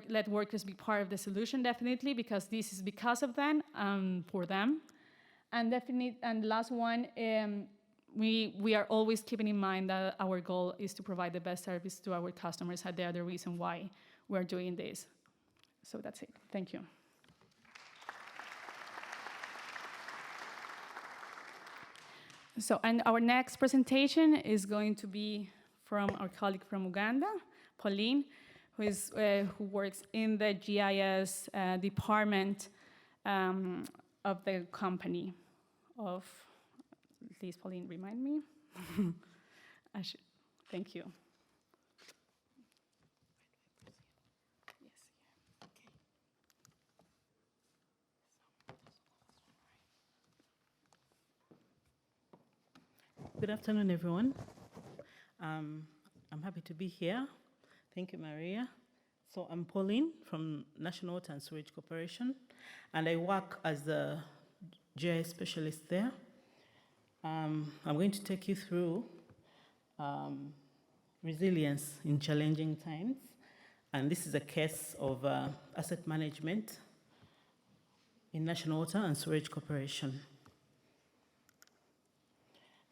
let workers be part of the solution, definitely, because this is because of them, for them. And the last one, we are always keeping in mind that our goal is to provide the best service to our customers, and they are the reason why we're doing this. So that's it. Thank you. So, and our next presentation is going to be from our colleague from Uganda, Pauline, who works in the GIS department of the company of. Please, Pauline, remind me. Thank you. Good afternoon, everyone. I'm happy to be here. Thank you, Maria. So I'm Pauline from National Water and Sewage Corporation, and I work as the GIS specialist there. I'm going to take you through resilience in challenging times, and this is a case of asset management in National Water and Sewage Corporation.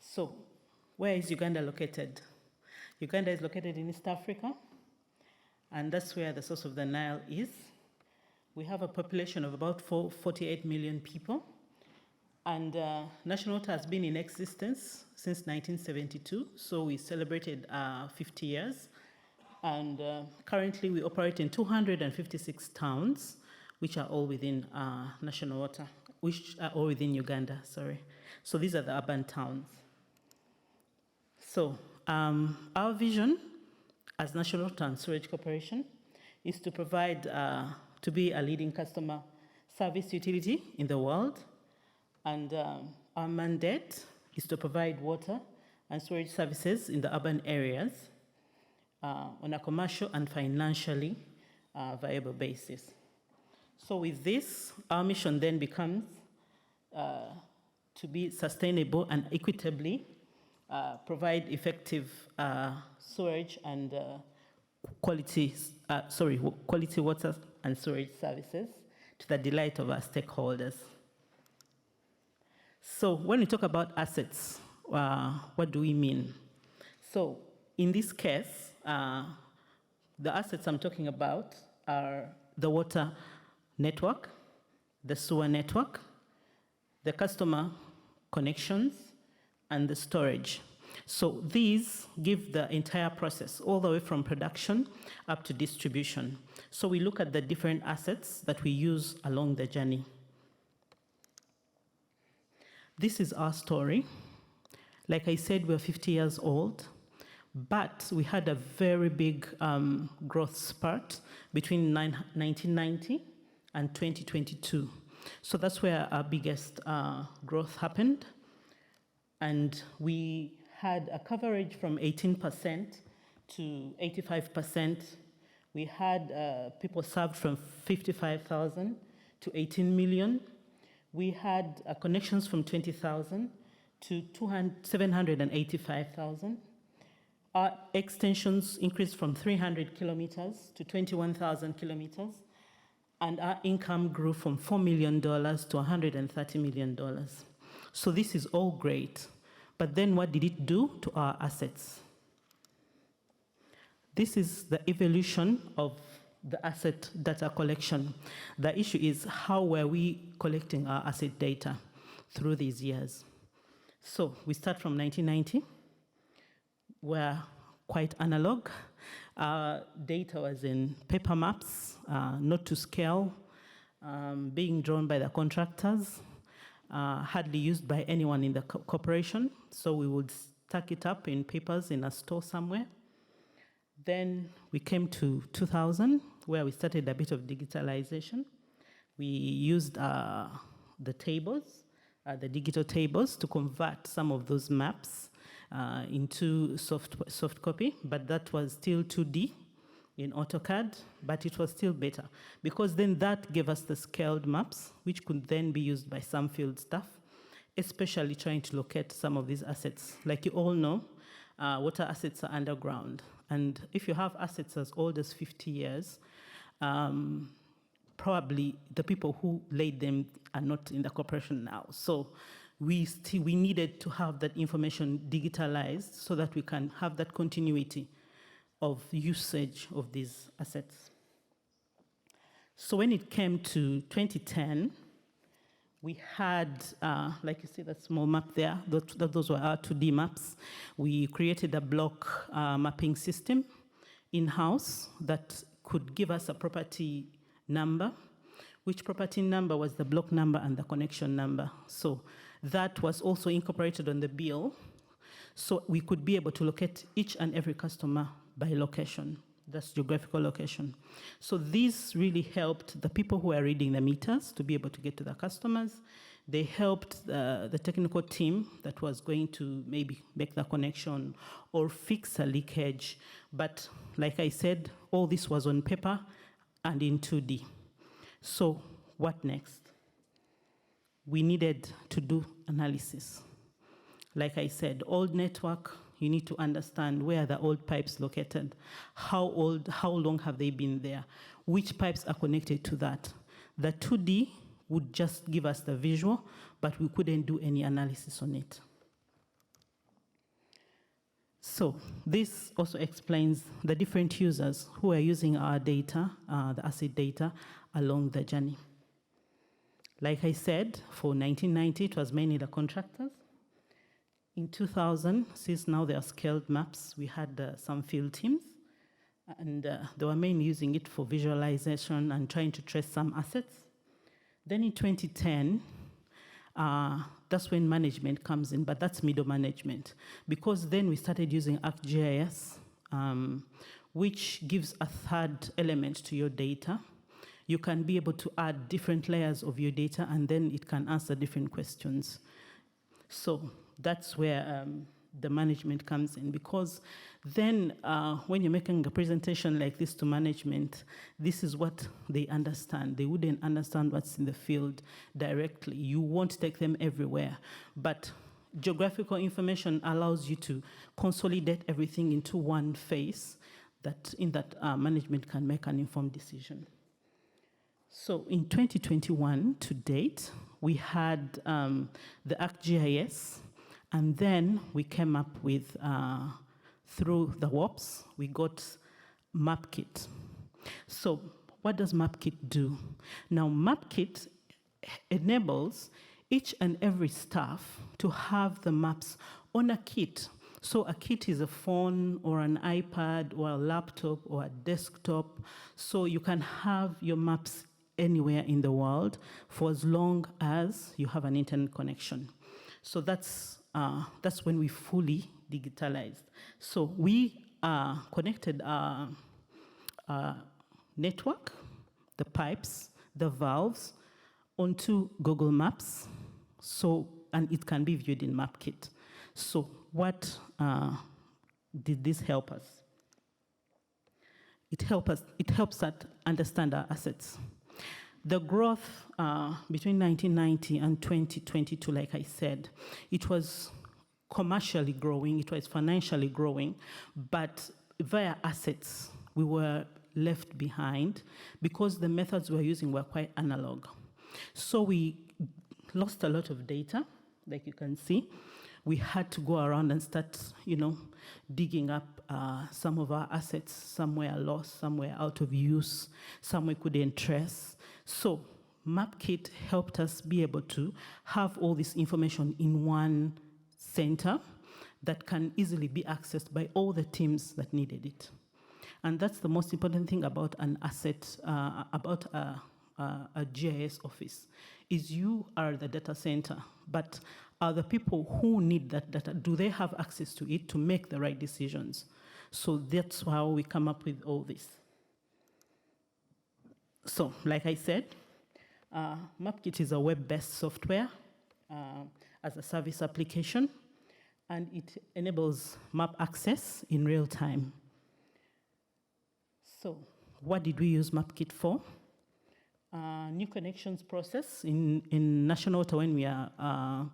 So, where is Uganda located? Uganda is located in East Africa, and that's where the source of the Nile is. We have a population of about 48 million people, and National Water has been in existence since 1972, so we celebrated 50 years. And currently we operate in 256 towns, which are all within National Water, which are all within Uganda, sorry. So these are the urban towns. So our vision as National Water and Sewage Corporation is to provide, to be a leading customer service utility in the world. And our mandate is to provide water and storage services in the urban areas on a commercial and financially viable basis. So with this, our mission then becomes to be sustainable and equitably provide effective storage and quality water and storage services to the delight of our stakeholders. So when we talk about assets, what do we mean? So in this case, the assets I'm talking about are the water network, the sewer network, the customer connections, and the storage. So these give the entire process all the way from production up to distribution. So we look at the different assets that we use along the journey. This is our story. Like I said, we're 50 years old, but we had a very big growth spurt between 1990 and 2022. So that's where our biggest growth happened. And we had a coverage from 18% to 85%. We had people served from 55,000 to 18 million. We had connections from 20,000 to 785,000. Our extensions increased from 300 kilometers to 21,000 kilometers. And our income grew from $4 million to $130 million. So this is all great. But then what did it do to our assets? This is the evolution of the asset data collection. The issue is, how were we collecting our asset data through these years? So we start from 1990. We're quite analog. Data was in paper maps, not to scale, being drawn by the contractors, hardly used by anyone in the corporation. So we would stack it up in papers in a store somewhere. Then we came to 2000, where we started a bit of digitalization. We used the tables, the digital tables, to convert some of those maps into soft copy, but that was still 2D in AutoCAD, but it was still better, because then that gave us the scaled maps, which could then be used by some field staff, especially trying to locate some of these assets. Like you all know, water assets are underground. And if you have assets as old as 50 years, probably the people who laid them are not in the corporation now. So we needed to have that information digitalized so that we can have that continuity of usage of these assets. So when it came to 2010, we had, like you see that small map there, those were our 2D maps. We created a block mapping system in-house that could give us a property number, which property number was the block number and the connection number. So that was also incorporated on the bill, so we could be able to locate each and every customer by location. That's geographical location. So this really helped the people who are reading the meters to be able to get to the customers. They helped the technical team that was going to maybe make the connection or fix a leakage. But like I said, all this was on paper and in 2D. So what next? We needed to do analysis. Like I said, old network, you need to understand where are the old pipes located, how long have they been there, which pipes are connected to that. The 2D would just give us the visual, but we couldn't do any analysis on it. So this also explains the different users who are using our data, the asset data, along the journey. Like I said, for 1990, it was mainly the contractors. In 2000, since now there are scaled maps, we had some field teams, and they were mainly using it for visualization and trying to trace some assets. Then in 2010, that's when management comes in, but that's middle management, because then we started using ArcGIS, which gives a third element to your data. You can be able to add different layers of your data, and then it can answer different questions. So that's where the management comes in, because then when you're making a presentation like this to management, this is what they understand. They wouldn't understand what's in the field directly. You won't take them everywhere. But geographical information allows you to consolidate everything into one face that management can make an informed decision. So in 2021 to date, we had the ArcGIS, and then we came up with, through the WOPs, we got MapKit. So what does MapKit do? Now, MapKit enables each and every staff to have the maps on a kit. So a kit is a phone or an iPad or a laptop or a desktop. So you can have your maps anywhere in the world for as long as you have an internet connection. So that's when we fully digitalized. So we connected our network, the pipes, the valves, onto Google Maps, and it can be viewed in MapKit. So what did this help us? It helps us understand our assets. The growth between 1990 and 2022, like I said, it was commercially growing, it was financially growing, but via assets, we were left behind because the methods we were using were quite analog. So we lost a lot of data, like you can see. We had to go around and start, digging up some of our assets. Some were lost, some were out of use, some we couldn't trace. So MapKit helped us be able to have all this information in one center that can easily be accessed by all the teams that needed it. And that's the most important thing about an asset, about a GIS office, is you are the data center, but are the people who need that data, do they have access to it to make the right decisions? So that's how we come up with all this. So, like I said, MapKit is a web-based software as a service application, and it enables map access in real time. So, what did we use MapKit for? New connections process in National Water. When we are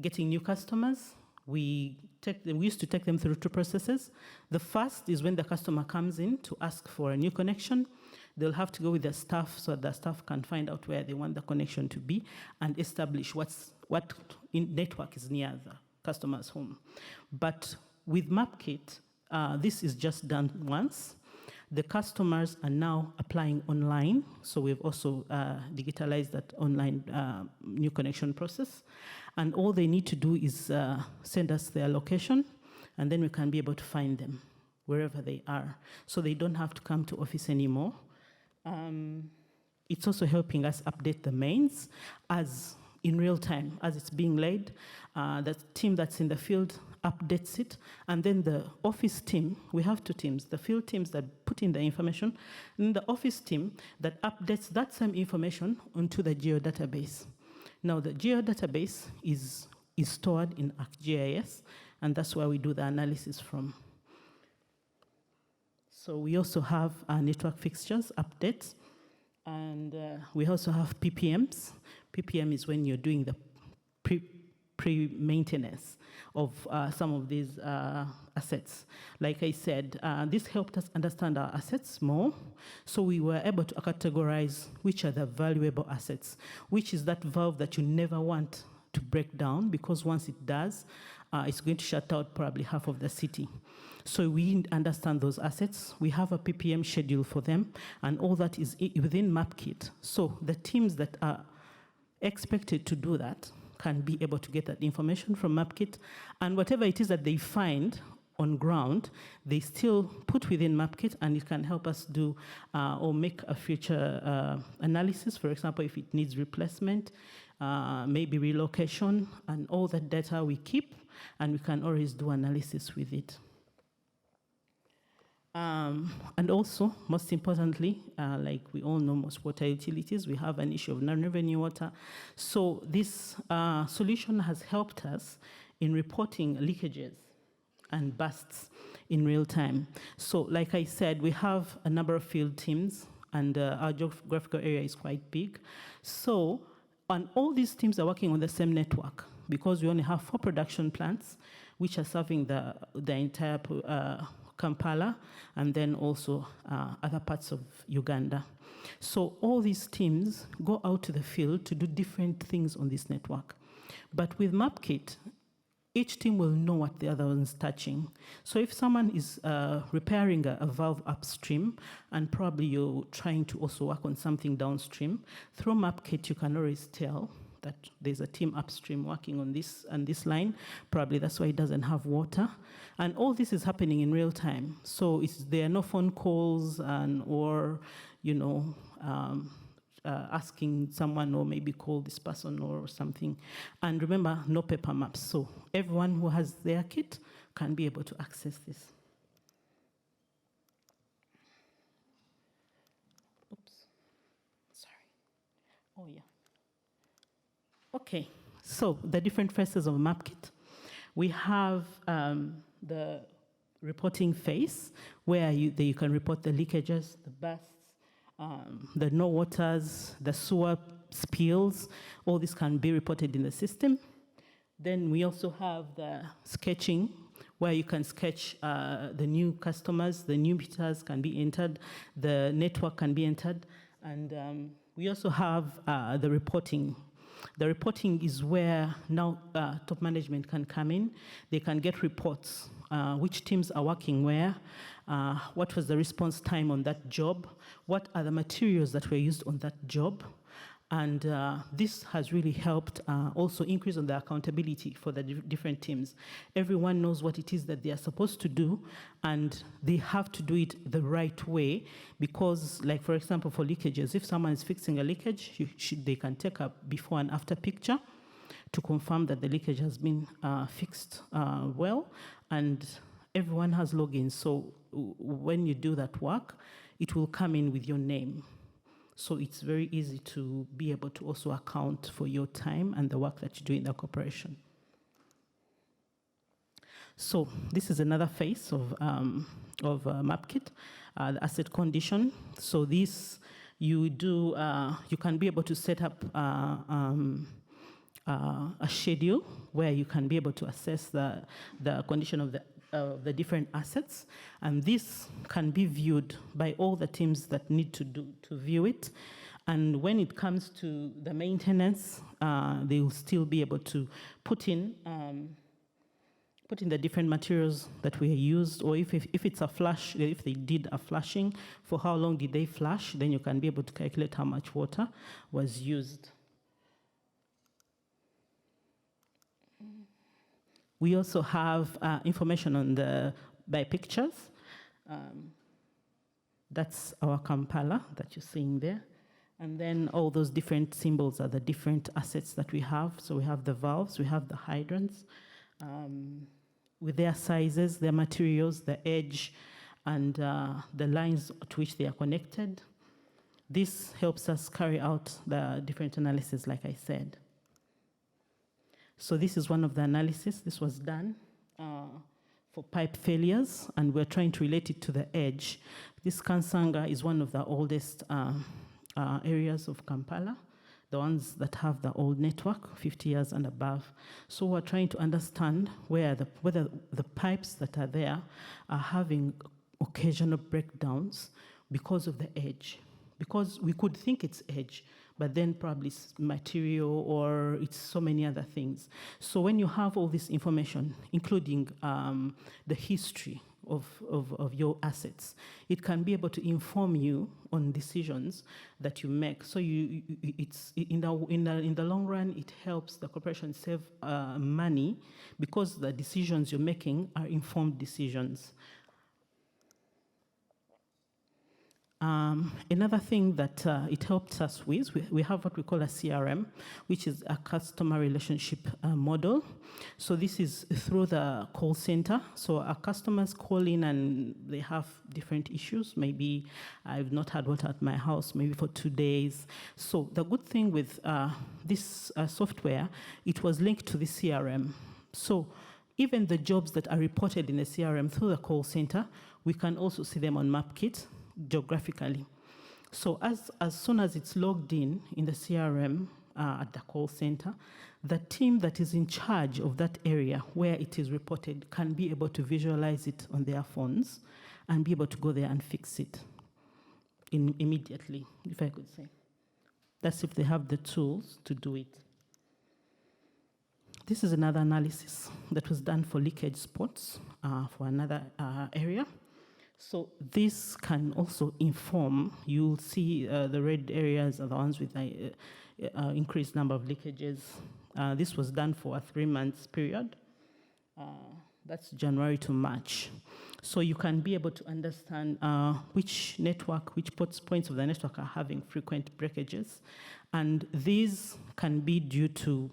getting new customers, we used to take them through two processes. The first is when the customer comes in to ask for a new connection. They'll have to go with the staff so the staff can find out where they want the connection to be and establish what network is near the customer's home. But with MapKit, this is just done once. The customers are now applying online, so we've also digitalized that online new connection process. And all they need to do is send us their location, and then we can be able to find them wherever they are. So they don't have to come to office anymore. It's also helping us update the mains as in real time, as it's being laid. The team that's in the field updates it, and then the office team, we have two teams, the field teams that put in the information, and the office team that updates that same information onto the geodatabase. Now the geodatabase is stored in ArcGIS, and that's where we do the analysis from. So we also have network fixtures updates, and we also have PPMs. PPM is when you're doing the pre-maintenance of some of these assets. Like I said, this helped us understand our assets more, so we were able to categorize which are the valuable assets, which is that valve that you never want to break down, because once it does, it's going to shut out probably half of the city. So we understand those assets, we have a PPM schedule for them, and all that is within MapKit. So the teams that are expected to do that can be able to get that information from MapKit, and whatever it is that they find on ground, they still put within MapKit, and it can help us do or make a future analysis. For example, if it needs replacement, maybe relocation, and all that data we keep, and we can always do analysis with it. And also, most importantly, like we all know, most water utilities, we have an issue of non-revenue water. So this solution has helped us in reporting leakages and bursts in real time. So like I said, we have a number of field teams, and our geographical area is quite big. So, and all these teams are working on the same network, because we only have 4 production plants, which are serving the entire Kampala, and then also other parts of Uganda. So all these teams go out to the field to do different things on this network. But with MapKit, each team will know what the other one's touching. So if someone is repairing a valve upstream, and probably you're trying to also work on something downstream, through MapKit you can always tell that there's a team upstream working on this and this line. Probably that's why it doesn't have water. And all this is happening in real time. So there are no phone calls or asking someone or maybe call this person or something. And remember, no paper maps. So everyone who has their kit can be able to access this. Oops. Sorry. Oh, yeah. Okay. So the different phases of MapKit. We have the reporting phase where you can report the leakages, the bursts, the no waters, the sewer spills. All this can be reported in the system. Then we also have the sketching, where you can sketch the new customers, the new meters can be entered, the network can be entered. And we also have the reporting. The reporting is where now top management can come in. They can get reports, which teams are working where, what was the response time on that job, what are the materials that were used on that job. And this has really helped also increase on the accountability for the different teams. Everyone knows what it is that they are supposed to do, and they have to do it the right way, because, like, for example, for leakages, if someone is fixing a leakage, they can take a before and after picture to confirm that the leakage has been fixed well, and everyone has logins. So when you do that work, it will come in with your name. So it's very easy to be able to also account for your time and the work that you do in the corporation. So this is another phase of MapKit, the asset condition. So this you do, you can be able to set up a schedule where you can be able to assess the condition of the different assets, and this can be viewed by all the teams that need to view it. And when it comes to the maintenance, they will still be able to put in the different materials that were used, or if it's a flush, if they did a flushing, for how long did they flush, then you can be able to calculate how much water was used. We also have information on by pictures. That's our Kampala that you're seeing there. And then all those different symbols are the different assets that we have. So we have the valves, we have the hydrants, with their sizes, their materials, the edge, and the lines to which they are connected. This helps us carry out the different analysis, like I said. So this is one of the analysis. This was done for pipe failures, and we're trying to relate it to the edge. This Kansanga is one of the oldest areas of Kampala, the ones that have the old network, 50 years and above. So we're trying to understand whether the pipes that are there are having occasional breakdowns because of the edge. Because we could think it's edge, but then probably it's material or it's so many other things. So when you have all this information, including the history of your assets, it can be able to inform you on decisions that you make. So it's in the long run, it helps the corporation save money, because the decisions you're making are informed decisions. Another thing that it helps us with, we have what we call a CRM, which is a customer relationship model. So this is through the call center. So our customers call in and they have different issues. Maybe I've not had water at my house, maybe for 2 days. So the good thing with this software, it was linked to the CRM. So even the jobs that are reported in the CRM through the call center, we can also see them on MapKit geographically. So as soon as it's logged in the CRM, at the call center, the team that is in charge of that area where it is reported can be able to visualize it on their phones and be able to go there and fix it immediately, if I could say. That's if they have the tools to do it. This is another analysis that was done for leakage spots for another area. So this can also inform, you'll see the red areas are the ones with increased number of leakages. This was done for a 3-month period. That's January to March. So you can be able to understand which points of the network are having frequent breakages. And these can be due to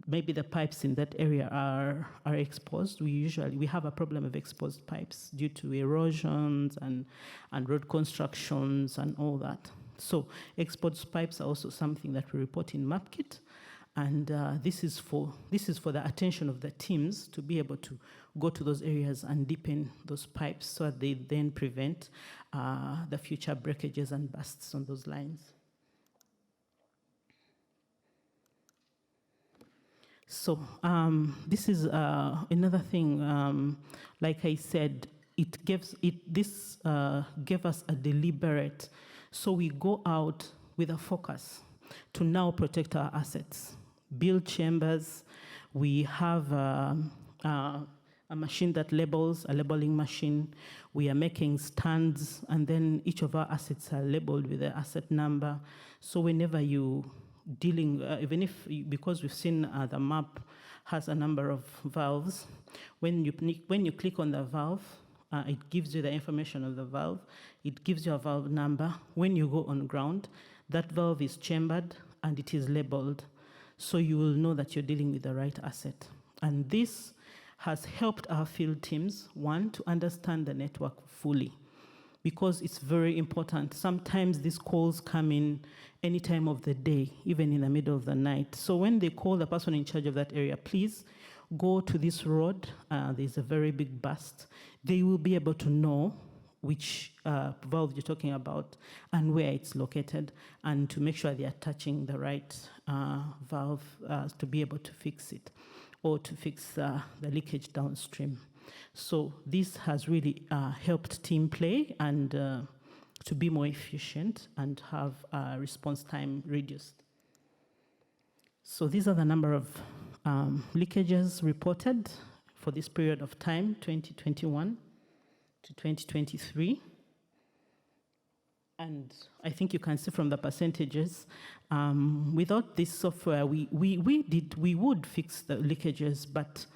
maybe the pipes in that area are exposed. We have a problem of exposed pipes due to erosions and road constructions and all that. So exposed pipes are also something that we report in MapKit. And this is for the attention of the teams to be able to go to those areas and deepen those pipes so that they then prevent the future breakages and bursts on those lines. So this is another thing. Like I said, this gave us a deliberate. So we go out with a focus to now protect our assets, build chambers. We have a machine that labels, a labeling machine. We are making stands, and then each of our assets are labeled with the asset number. So whenever you dealing, even if, because we've seen the map has a number of valves, when you click on the valve, it gives you the information of the valve. It gives you a valve number. When you go on ground, that valve is chambered and it is labeled. So you will know that you're dealing with the right asset. And this has helped our field teams, one, to understand the network fully, because it's very important. Sometimes these calls come in any time of the day, even in the middle of the night. So when they call the person in charge of that area, please go to this road. There's a very big burst. They will be able to know which valve you're talking about and where it's located, and to make sure they are touching the right valve to be able to fix it, or to fix the leakage downstream. So this has really helped team play and to be more efficient and have response time reduced. So these are the number of leakages reported for this period of time, 2021 to 2023. And I think you can see from the percentages, without this software, we would fix the leakages, but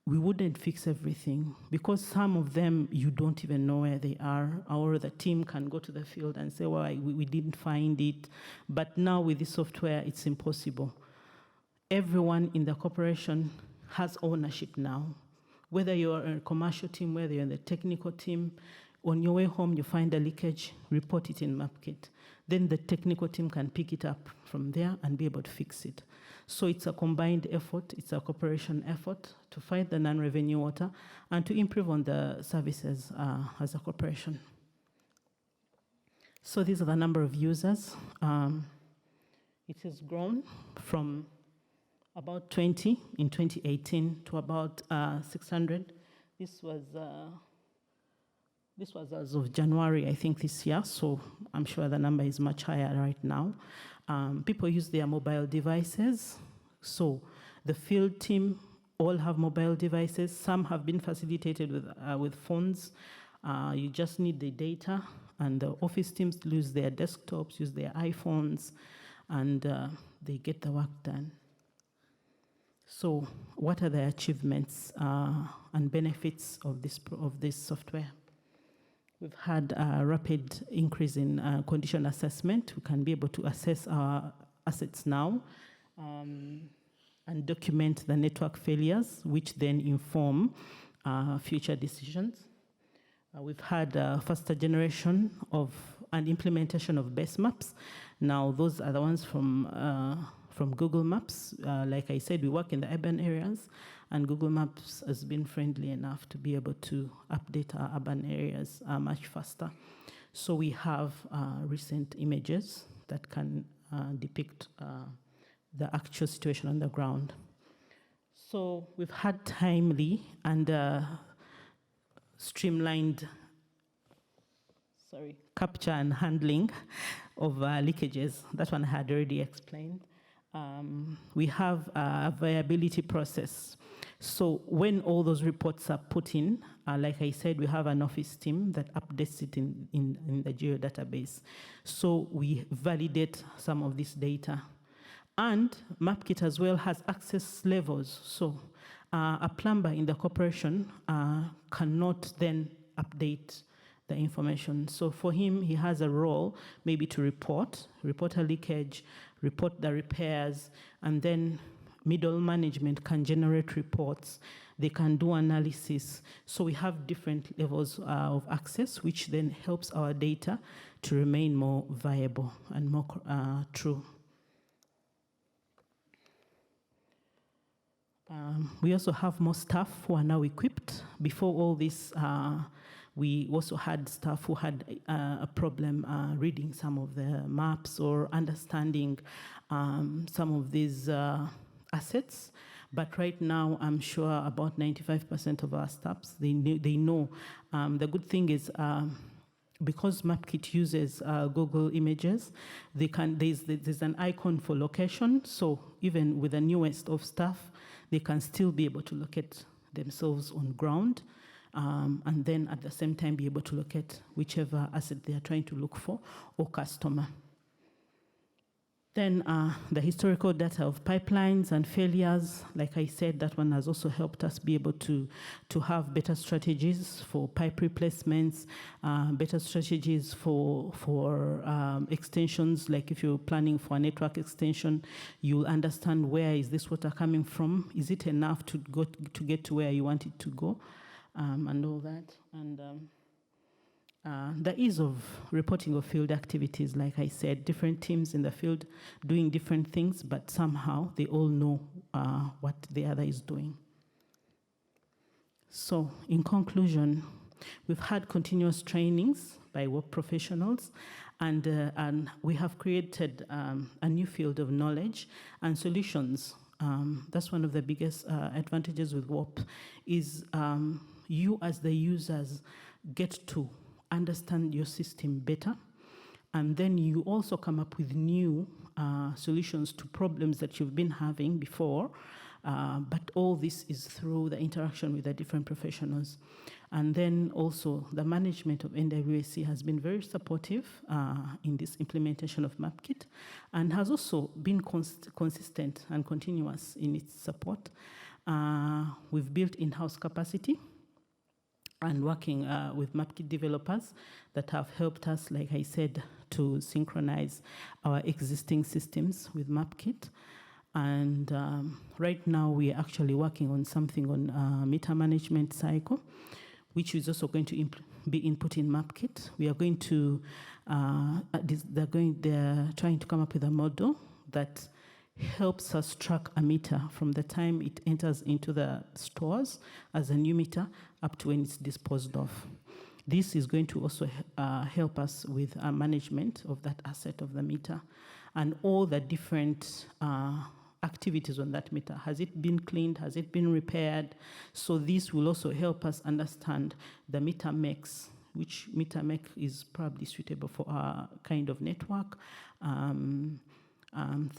we wouldn't fix everything, because some of them you don't even know where they are, or the team can go to the field and say, well, we didn't find it. But now with this software, it's impossible. Everyone in the corporation has ownership now. Whether you're a commercial team, whether you're in the technical team, on your way home, you find a leakage, report it in MapKit. Then the technical team can pick it up from there and be able to fix it. So it's a combined effort, it's a cooperation effort to fight the non-revenue water and to improve on the services as a corporation. So these are the number of users. It has grown from about 20 in 2018 to about 600. This was as of January, I think, this year, so I'm sure the number is much higher right now. People use their mobile devices. So the field team all have mobile devices. Some have been facilitated with phones. You just need the data, and the office teams use their desktops, use their iPhones, and they get the work done. So what are the achievements and benefits of this software? We've had a rapid increase in condition assessment. We can be able to assess our assets now and document the network failures, which then inform future decisions. We've had a faster generation of and implementation of base maps. Now, those are the ones from Google Maps. Like I said, we work in the urban areas, and Google Maps has been friendly enough to be able to update our urban areas much faster. So we have recent images that can depict the actual situation on the ground. So we've had timely and streamlined capture and handling of leakages. That one I had already explained. We have a viability process. So when all those reports are put in, like I said, we have an office team that updates it in the geodatabase. So we validate some of this data. And MapKit as well has access levels. So a plumber in the corporation cannot then update the information. So for him, he has a role maybe to report a leakage, report the repairs, and then middle management can generate reports. They can do analysis. So we have different levels of access, which then helps our data to remain more viable and more true. We also have more staff who are now equipped. Before all this, we also had staff who had a problem reading some of the maps or understanding some of these assets. But right now, I'm sure about 95% of our staffs, they know. The good thing is, because MapKit uses Google Images, there's an icon for location. So even with the newest of staff, they can still be able to locate themselves on ground, and then at the same time be able to locate whichever asset they are trying to look for or customer. Then the historical data of pipelines and failures, like I said, that one has also helped us be able to have better strategies for pipe replacements, better strategies for extensions. Like if you're planning for a network extension, you'll understand where is this water coming from. Is it enough to get to where you want it to go, and all that. And the ease of reporting of field activities, like I said, different teams in the field doing different things, but somehow they all know what the other is doing. So in conclusion, we've had continuous trainings by work professionals, and we have created a new field of knowledge and solutions. That's one of the biggest advantages with WARP, is you as the users get to understand your system better, and then you also come up with new solutions to problems that you've been having before, but all this is through the interaction with the different professionals. And then also the management of NWSC has been very supportive in this implementation of MapKit, and has also been consistent and continuous in its support. We've built in-house capacity and working with MapKit developers that have helped us, like I said, to synchronize our existing systems with MapKit. And right now we are actually working on something on meter management cycle, which is also going to be input in MapKit. We are going to, they're trying to come up with a model that helps us track a meter from the time it enters into the stores as a new meter up to when it's disposed of. This is going to also help us with management of that asset of the meter and all the different activities on that meter. Has it been cleaned? Has it been repaired? So this will also help us understand the meter mix, which meter mix is probably suitable for our kind of network.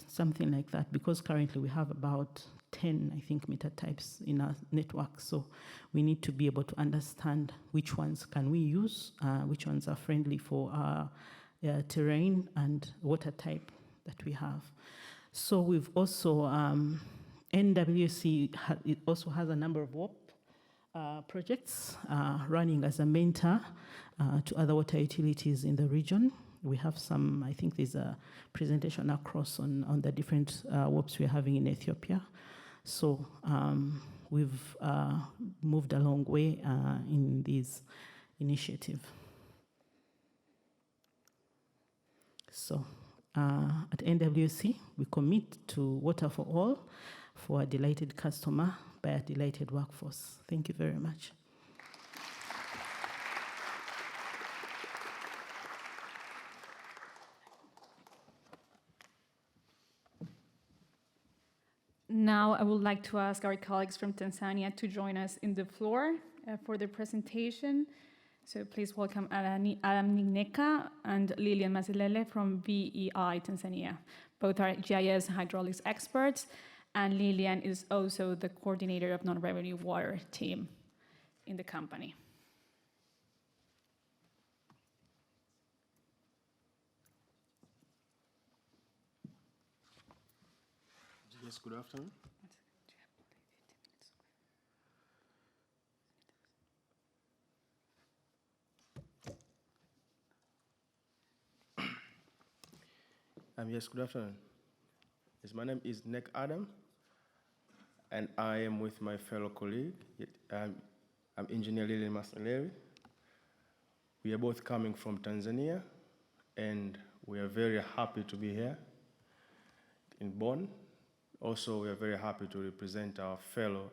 Something like that, because currently we have about 10, I think, meter types in our network. So we need to be able to understand which ones can we use, which ones are friendly for our terrain and water type that we have. So we've also, NWC it also has a number of WARP projects running as a mentor to other water utilities in the region. We have some, I think there's a presentation across on the different WARPs we're having in Ethiopia. So we've moved a long way in this initiative. So at NWC, we commit to water for all, for a delighted customer by a delighted workforce. Thank you very much. now I would like to ask our colleagues from Tanzania to join us in the floor for the presentation. So please welcome Adam Nigneka and Lilian Mazilele from VEI Tanzania. Both are GIS and hydraulics experts, and Lilian is also the coordinator of non-revenue water team in the company. Yes, good afternoon. Yes, good afternoon. Yes, my name is Nick Adam, and I am with my fellow colleague. I'm Engineer Lilian Masaleri. We are both coming from Tanzania, and we are very happy to be here in Bonn. Also, we are very happy to represent our fellow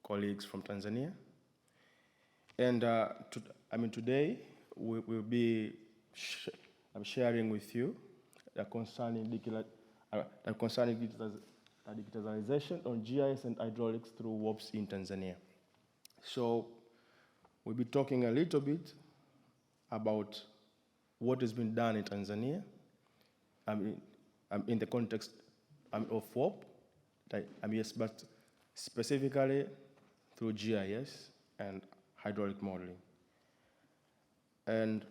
colleagues from Tanzania. And today we will be sharing with you concerning digitalization on GIS and hydraulics through WOPs in Tanzania. So we'll be talking a little bit about what has been done in Tanzania in the context of WOP, yes, but specifically through GIS and hydraulic modeling. And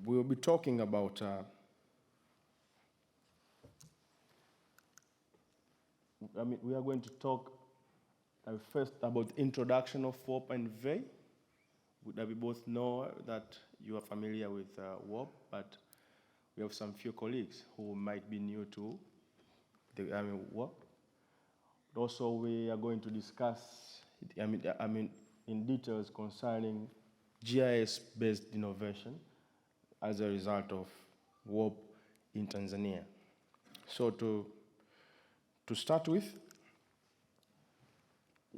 we will be talking about we are going to talk first about the introduction of WOP and VEI. We both know that you are familiar with WOP, but we have some few colleagues who might be new to the WOP. Also, we are going to discuss in details concerning GIS-based innovation as a result of WOP in Tanzania. So to start with,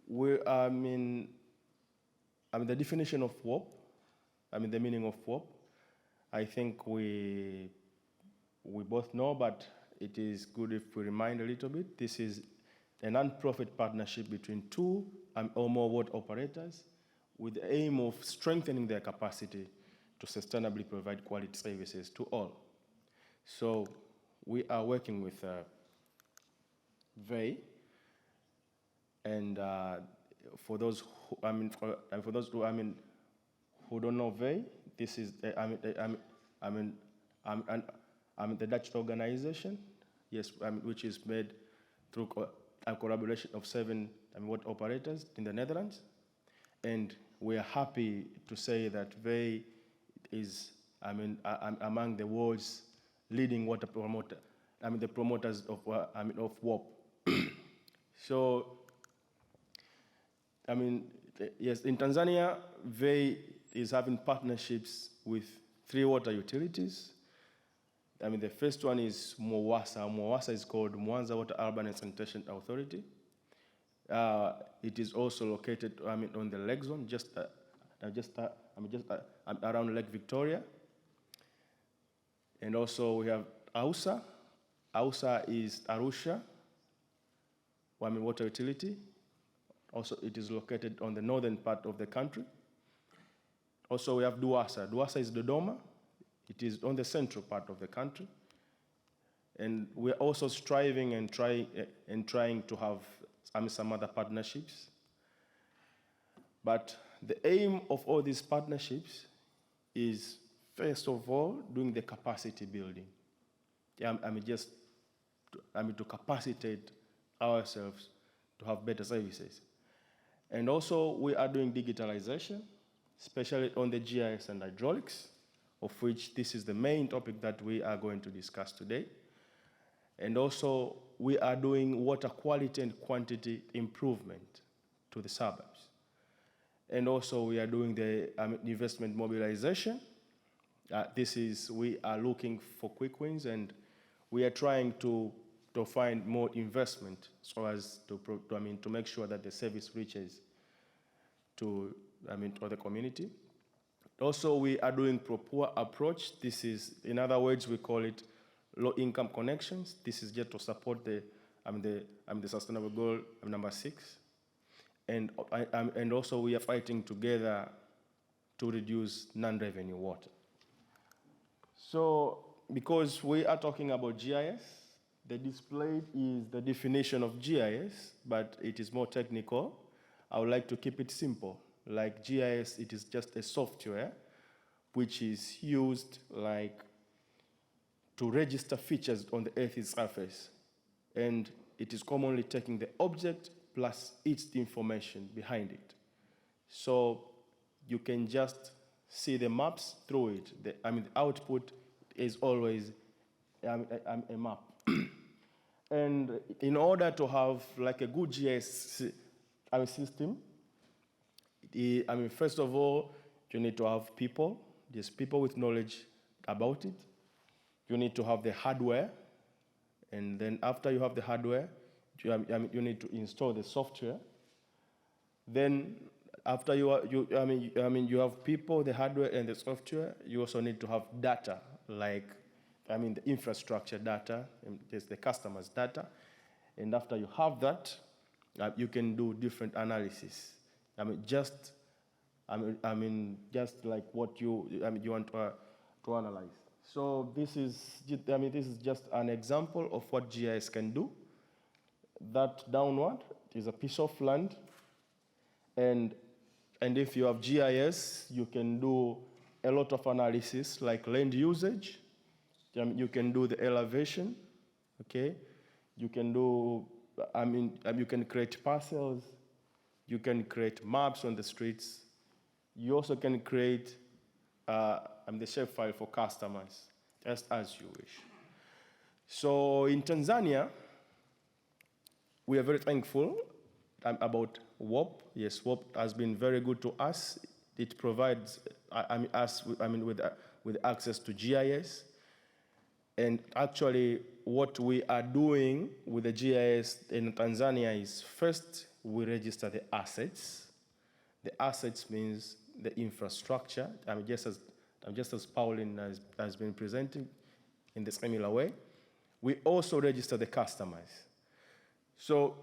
the definition of WOP, the meaning of WOP, I think we both know, but it is good if we remind a little bit. This is a non-profit partnership between two or more water operators with the aim of strengthening their capacity to sustainably provide quality services to all. So we are working with VEI, and for those who don't know VEI, this is the Dutch organization, yes, which is made through a collaboration of 7 water operators in the Netherlands, and we are happy to say that VEI is among the world's leading water promoter, the promoters of WOP. So, yes, in Tanzania, VEI is having partnerships with 3 water utilities. The first one is MWASA. MWASA is called Mwanza Water Urban and Sanitation Authority. It is also located, on the lake zone, just around Lake Victoria. And also we have AUSA. AUSA is Arusha, water utility. Also, it is located on the northern part of the country. Also, we have DUWASA. DUWASA is Dodoma. It is on the central part of the country. And we're also striving and trying to have some other partnerships. But the aim of all these partnerships is, first of all, doing the capacity building. To capacitate ourselves to have better services. And also, we are doing digitalization, especially on the GIS and hydraulics, of which this is the main topic that we are going to discuss today. And also, we are doing water quality and quantity improvement to the suburbs. And also, we are doing the investment mobilization. We are looking for quick wins, and we are trying to find more investment so as to make sure that the service reaches to the community. Also, we are doing proper approach. This is, in other words, we call it low-income connections. This is just to support the the sustainable goal number 6. And, and also we are fighting together to reduce non-revenue water. So because we are talking about GIS, the displayed is the definition of GIS, but it is more technical. I would like to keep it simple. Like GIS, it is just a software which is used like to register features on the Earth's surface. And it is commonly taking the object plus its information behind it. So you can just see the maps through it. The output is always a map. And in order to have like a good GIS system, first of all, you need to have people. There's people with knowledge about it. You need to have the hardware, and then after you have the hardware, you need to install the software. Then after you have people, the hardware, and the software. You also need to have data, like the infrastructure data, and there's the customer's data. And after you have that, you can do different analysis. Just like what you want to analyze. So this is just an example of what GIS can do. That downward is a piece of land, and if you have GIS, you can do a lot of analysis like land usage. You can do the elevation, okay? You can do, you can create parcels. You can create maps on the streets. You also can create the shapefile for customers, just as you wish. So in Tanzania, we are very thankful about WOP. Yes, WOP has been very good to us. It provides us with access to GIS. And actually, what we are doing with the GIS in Tanzania is first, we register the assets. The assets means the infrastructure. Just as Pauline has been presenting in the similar way. We also register the customers. So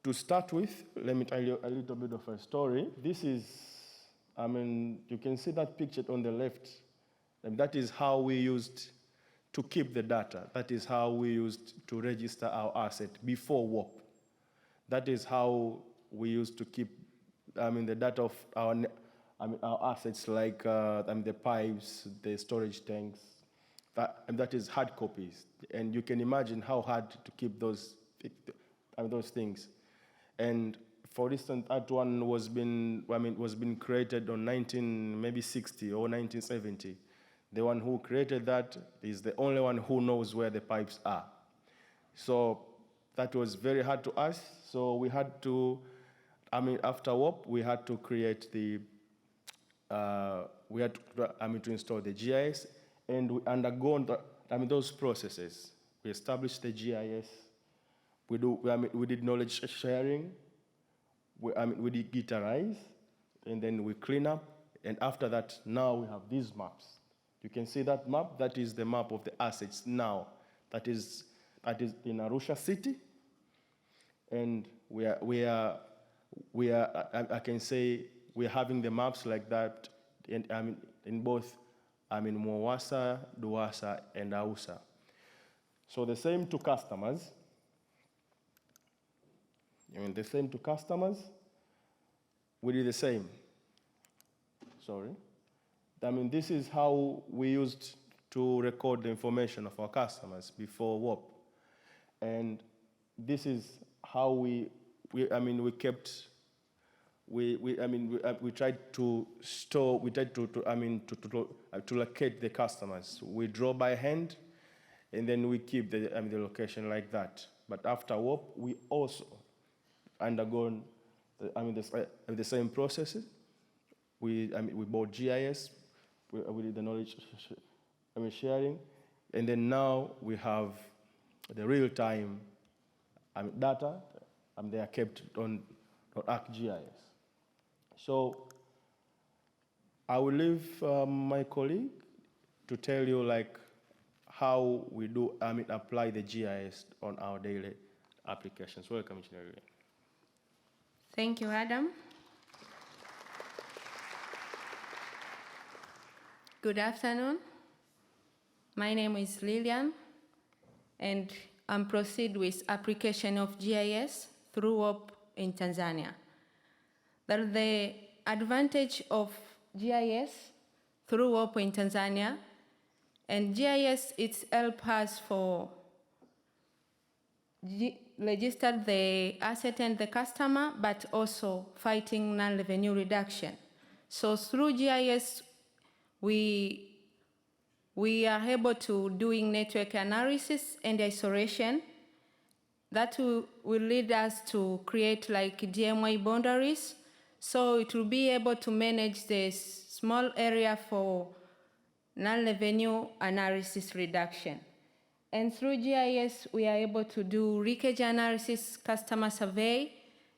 to start with, let me tell you a little bit of a story. This is, you can see that picture on the left. And that is how we used to keep the data. That is how we used to register our asset before WOP. That is how we used to keep the data of our assets, like the pipes, the storage tanks. That is hard copies. And you can imagine how hard to keep those things. And for instance, that one was been created on 1960 or 1970. The one who created that is the only one who knows where the pipes are. So that was very hard to us. So we had to, after WOP, we had to create the, to install the GIS, and we undergone those processes. We established the GIS. We did knowledge sharing. We digitalize, and then we clean up. And after that, now we have these maps. You can see that map. That is the map of the assets now. That is in Arusha City, and I can say we're having the maps like that in both Mwawasa, Duwasa, and Ausa. So the same to customers. The same to customers. We did the same. Sorry. This is how we used to record the information of our customers before WOP. And this is how we tried to store, we tried to locate the customers. We draw by hand, and then we keep the location like that. But after WOP, we also undergone the same processes. We bought GIS, we did the knowledge sharing, and then now we have the real-time data, and they are kept on ArcGIS. So I will leave my colleague to tell you how we do apply the GIS on our daily applications. Welcome, Engineer. Thank you, Adam. Good afternoon. My name is Lillian, and I'm proceed with application of GIS through WOP in Tanzania. The advantage of GIS through WOP in Tanzania, and GIS, it's help us for register the asset and the customer, but also fighting non-revenue reduction. So through GIS, we are able to doing network analysis and isolation. That will lead us to create like DMI boundaries. So it will be able to manage this small area for non-revenue analysis reduction. And through GIS, we are able to do leakage analysis, customer survey,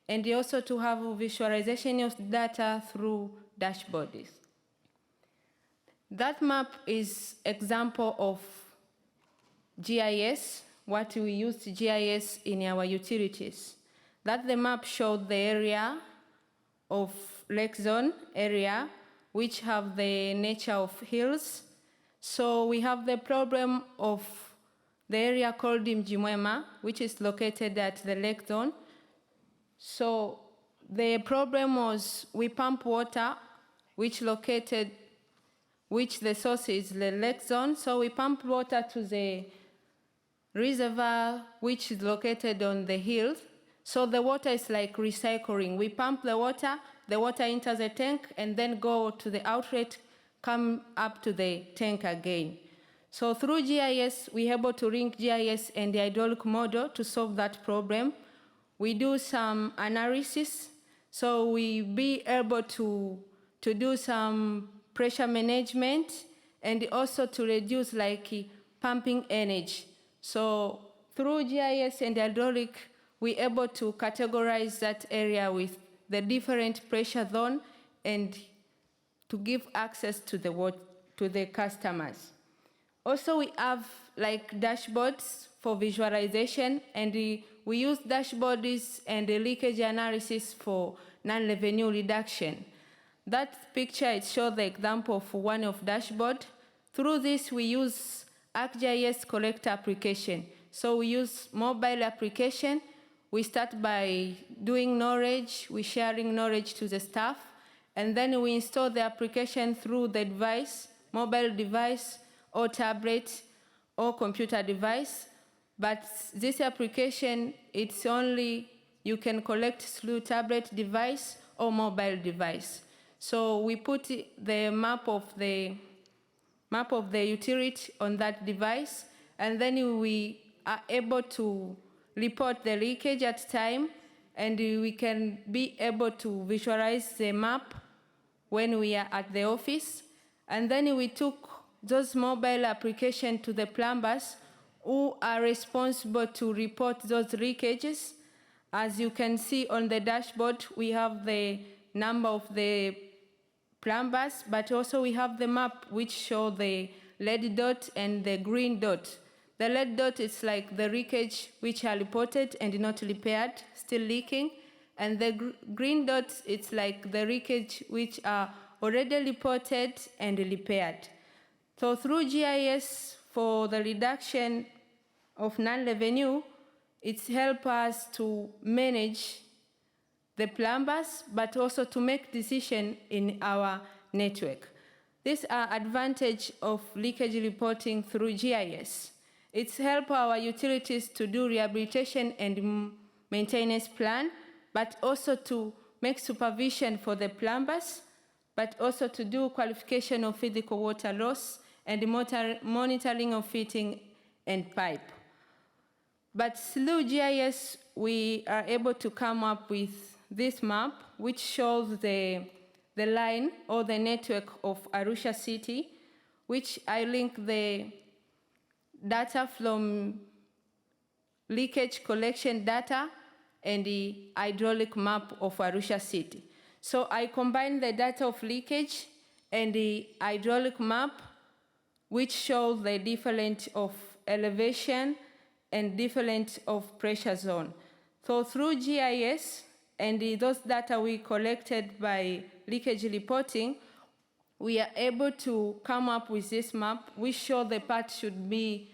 and also to have visualization of data through dashboards. That map is example of GIS, what we use GIS in our utilities. That the map showed the area of lake zone area, which have the nature of hills. So we have the problem of the area called Mjimwema, which is located at the lake zone. So the problem was we pump water, which the source is the lake zone. So we pump water to the reservoir, which is located on the hills. So the water is like recycling. We pump the water enters the tank, and then go to the outlet, come up to the tank again. So through GIS, we're able to link GIS and the hydraulic model to solve that problem. We do some analysis, so we be able to do some pressure management, and also to reduce like pumping energy. So through GIS and hydraulic, we're able to categorize that area with the different pressure zone and to give access to the customers. Also, we have like dashboards for visualization, and we use dashboards and the leakage analysis for non-revenue reduction. That picture, it shows the example of one of dashboard. Through this, we use ArcGIS Collector application. So we use mobile application. We start by doing knowledge, we sharing knowledge to the staff, and then we install the application through the device, mobile device, or tablet, or computer device. But this application, it's only, you can collect through tablet device or mobile device. So we put the map of the utility on that device, and then we are able to report the leakage at time, and we can be able to visualize the map when we are at the office. And then we took those mobile applications to the plumbers who are responsible to report those leakages. As you can see on the dashboard, we have the number of the plumbers, but also we have the map which show the red dot and the green dot. The red dot is like the leakage which are reported and not repaired, still leaking. And the green dot, it's like the leakage which are already reported and repaired. So through GIS, for the reduction of non-revenue, it's helped us to manage the plumbers, but also to make decisions in our network. These are advantages of leakage reporting through GIS. It's helped our utilities to do rehabilitation and maintenance plan, but also to make supervision for the plumbers, but also to do qualification of physical water loss and monitoring of fitting and pipe. But through GIS, we are able to come up with this map, which shows the line or the network of Arusha City, which I link the data from leakage collection data and the hydraulic map of Arusha City. So I combine the data of leakage and the hydraulic map, which shows the difference of elevation and different of pressure zone. So through GIS and those data we collected by leakage reporting, we are able to come up with this map which show the part should be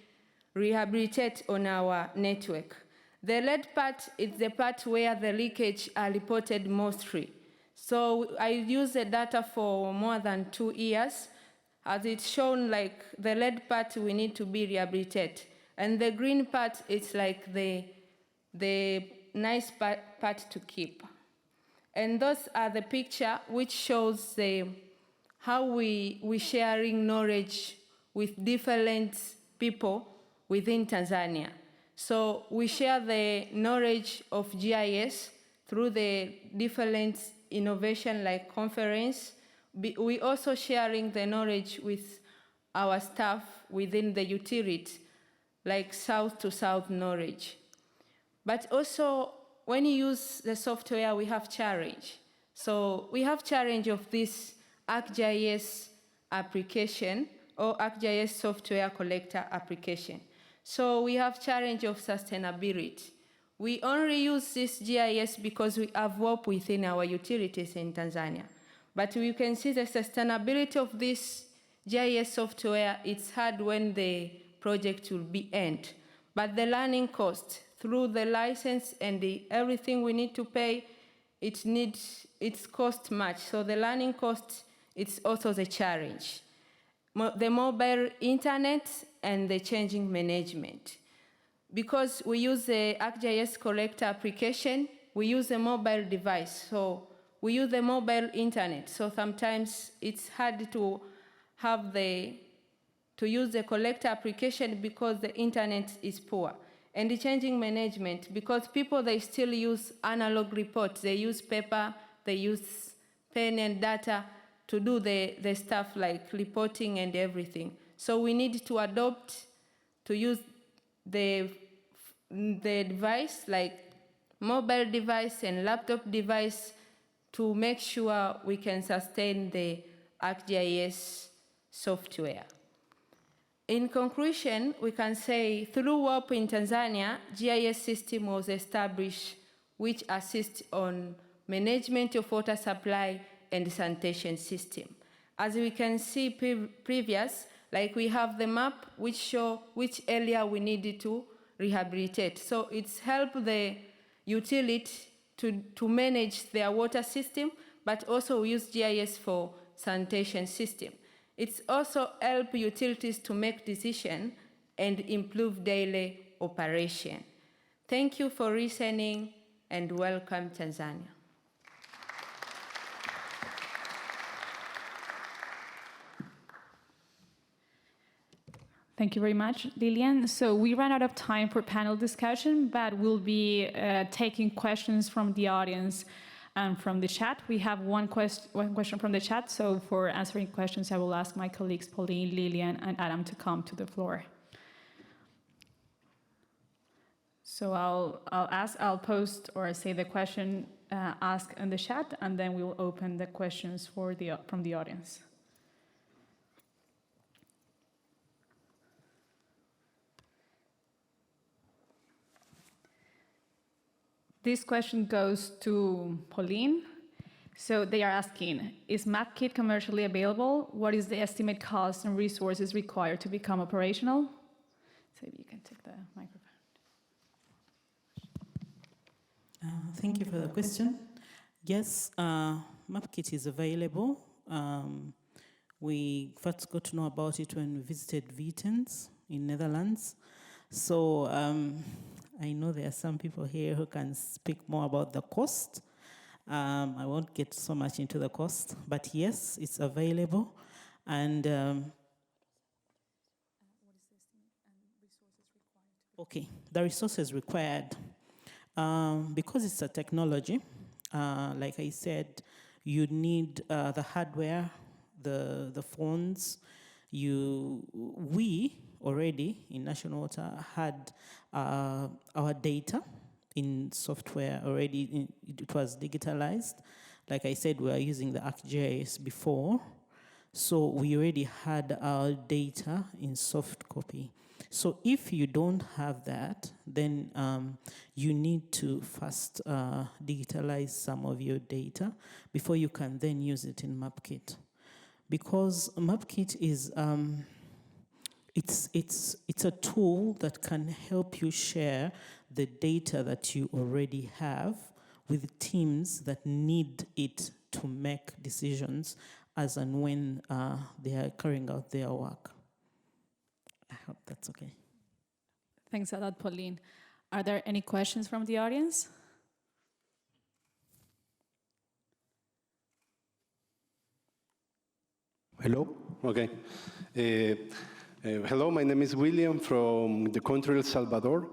rehabilitated on our network. The red part is the part where the leakage are reported mostly. So I use the data for more than 2 years. As it's shown, like the red part we need to be rehabilitated. And the green part is like the nice part to keep. And those are the picture which shows how we sharing knowledge with different people within Tanzania. So we share the knowledge of GIS through the different innovation like conference. We also sharing the knowledge with our staff within the utility, like south to south knowledge. But also when you use the software, we have challenge. So we have challenge of this ArcGIS application or ArcGIS software collector application. So we have challenge of sustainability. We only use this GIS because we have work within our utilities in Tanzania. But you can see the sustainability of this GIS software, it's hard when the project will be end. But the learning cost through the license and everything we need to pay, it's cost much. So the learning cost, it's also the challenge. The mobile internet and the changing management. Because we use the ArcGIS collector application, we use a mobile device. So we use the mobile internet. So sometimes it's hard to use the collector application because the internet is poor. And the changing management, because people, they still use analog reports. They use paper, they use pen and data to do the stuff like reporting and everything. So we need to adopt, to use the device, like mobile device and laptop device, to make sure we can sustain the ArcGIS software. In conclusion, we can say through WAP in Tanzania, GIS system was established which assists on management of water supply and sanitation system. As we can see previous, like we have the map which show which area we needed to rehabilitate. So it's helped the utility to manage their water system, but also we use GIS for sanitation system. It's also help utilities to make decisions and improve daily operation. Thank you for listening and welcome Tanzania. Thank you very much, Lillian. So we ran out of time for panel discussion, but we'll be taking questions from the audience and from the chat. We have one question from the chat. So for answering questions, I will ask my colleagues, Pauline, Lillian, and Adam to come to the floor. So I'll post or say the question asked in the chat, and then we will open the questions from the audience. This question goes to Pauline. So they are asking, is MapKit commercially available? What is the estimate cost and resources required to become operational? So if you can take the microphone. Thank you for the question. Yes, MapKit is available. We first got to know about it when we visited Vitens in Netherlands. So I know there are some people here who can speak more about the cost. I won't get so much into the cost, but yes, it's available. And okay, the resources required. Because it's a technology, like I said, you need the hardware, the phones. We already in National Water had our data in software already. It was digitalized. Like I said, we were using the ArcGIS before, so we already had our data in soft copy. So if you don't have that, then you need to first digitalize some of your data before you can then use it in MapKit. Because MapKit is, it's a tool that can help you share the data that you already have with teams that need it to make decisions as and when they are carrying out their work. I hope that's okay. Thanks a lot, Pauline. Are there any questions from the audience? Hello? Okay. Hello, my name is William from the country El Salvador.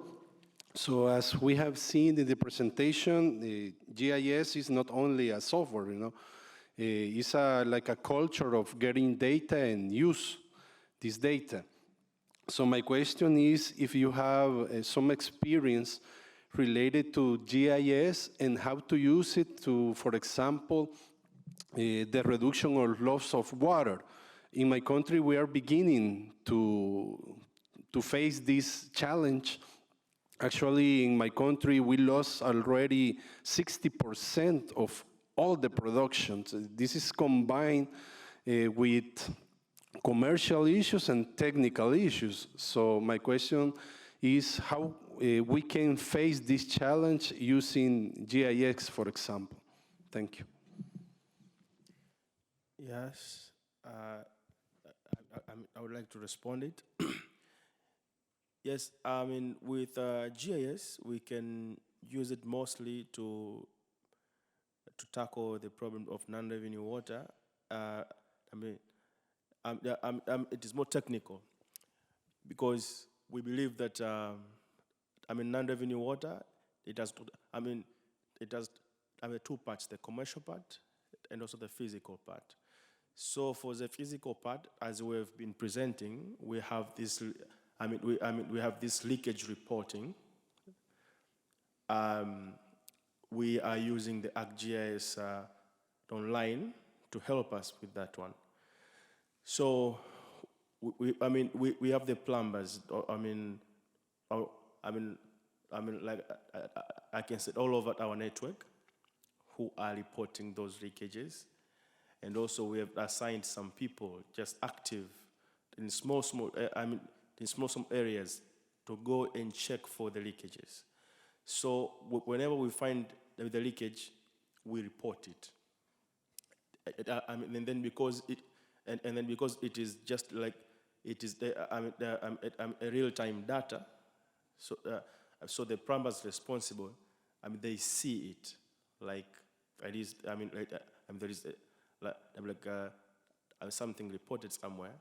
So as we have seen in the presentation, GIS is not only a software, it's like a culture of getting data and use this data. So my question is if you have some experience related to GIS and how to use it to, for example, the reduction or loss of water. In my country, we are beginning to face this challenge. Actually, in my country, we lost already 60% of all the production. This is combined with commercial issues and technical issues. So my question is how we can face this challenge using GIS, for example. Thank you. Yes, I would like to respond it. Yes, I mean, with GIS, we can use it mostly to tackle the problem of non-revenue water. It is more technical because we believe that non-revenue water, it has two parts: the commercial part and also the physical part. So for the physical part, as we have been presenting, we have this. We have this leakage reporting. We are using the ArcGIS online to help us with that one. So we have the plumbers. I can say all over our network who are reporting those leakages. And also we have assigned some people just active in small areas to go and check for the leakages. So whenever we find the leakage, we report it. And then because it is just like it is a real-time data, so the plumbers responsible, they see it like it is. There is something reported somewhere,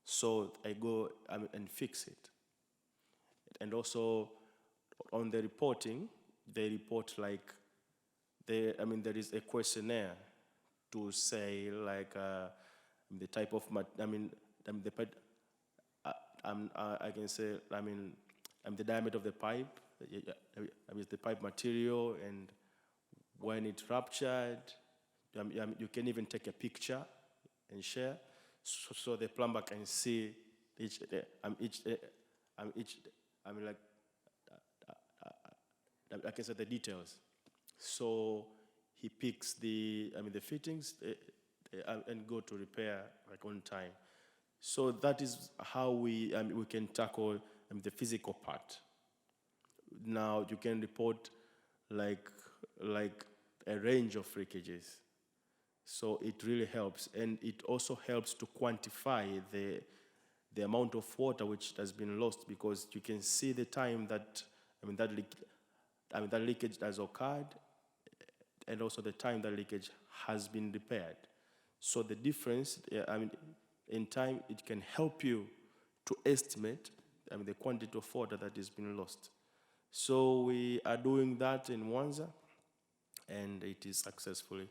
so I go and fix it. And also on the reporting, they report like there is a questionnaire to say like the type of I can say the diameter of the pipe, the pipe material, and when it ruptured. You can even take a picture and share, so the plumber can see I can say the details. So he picks the fittings and go to repair like on time. So that is how we can tackle the physical part. Now you can report like a range of leakages. So it really helps, and it also helps to quantify the amount of water which has been lost, because you can see the time that that leakage has occurred, and also the time that leakage has been repaired. So the difference, in time, it can help you to estimate the quantity of water that has been lost. So we are doing that in Mwanza, and it is successfully.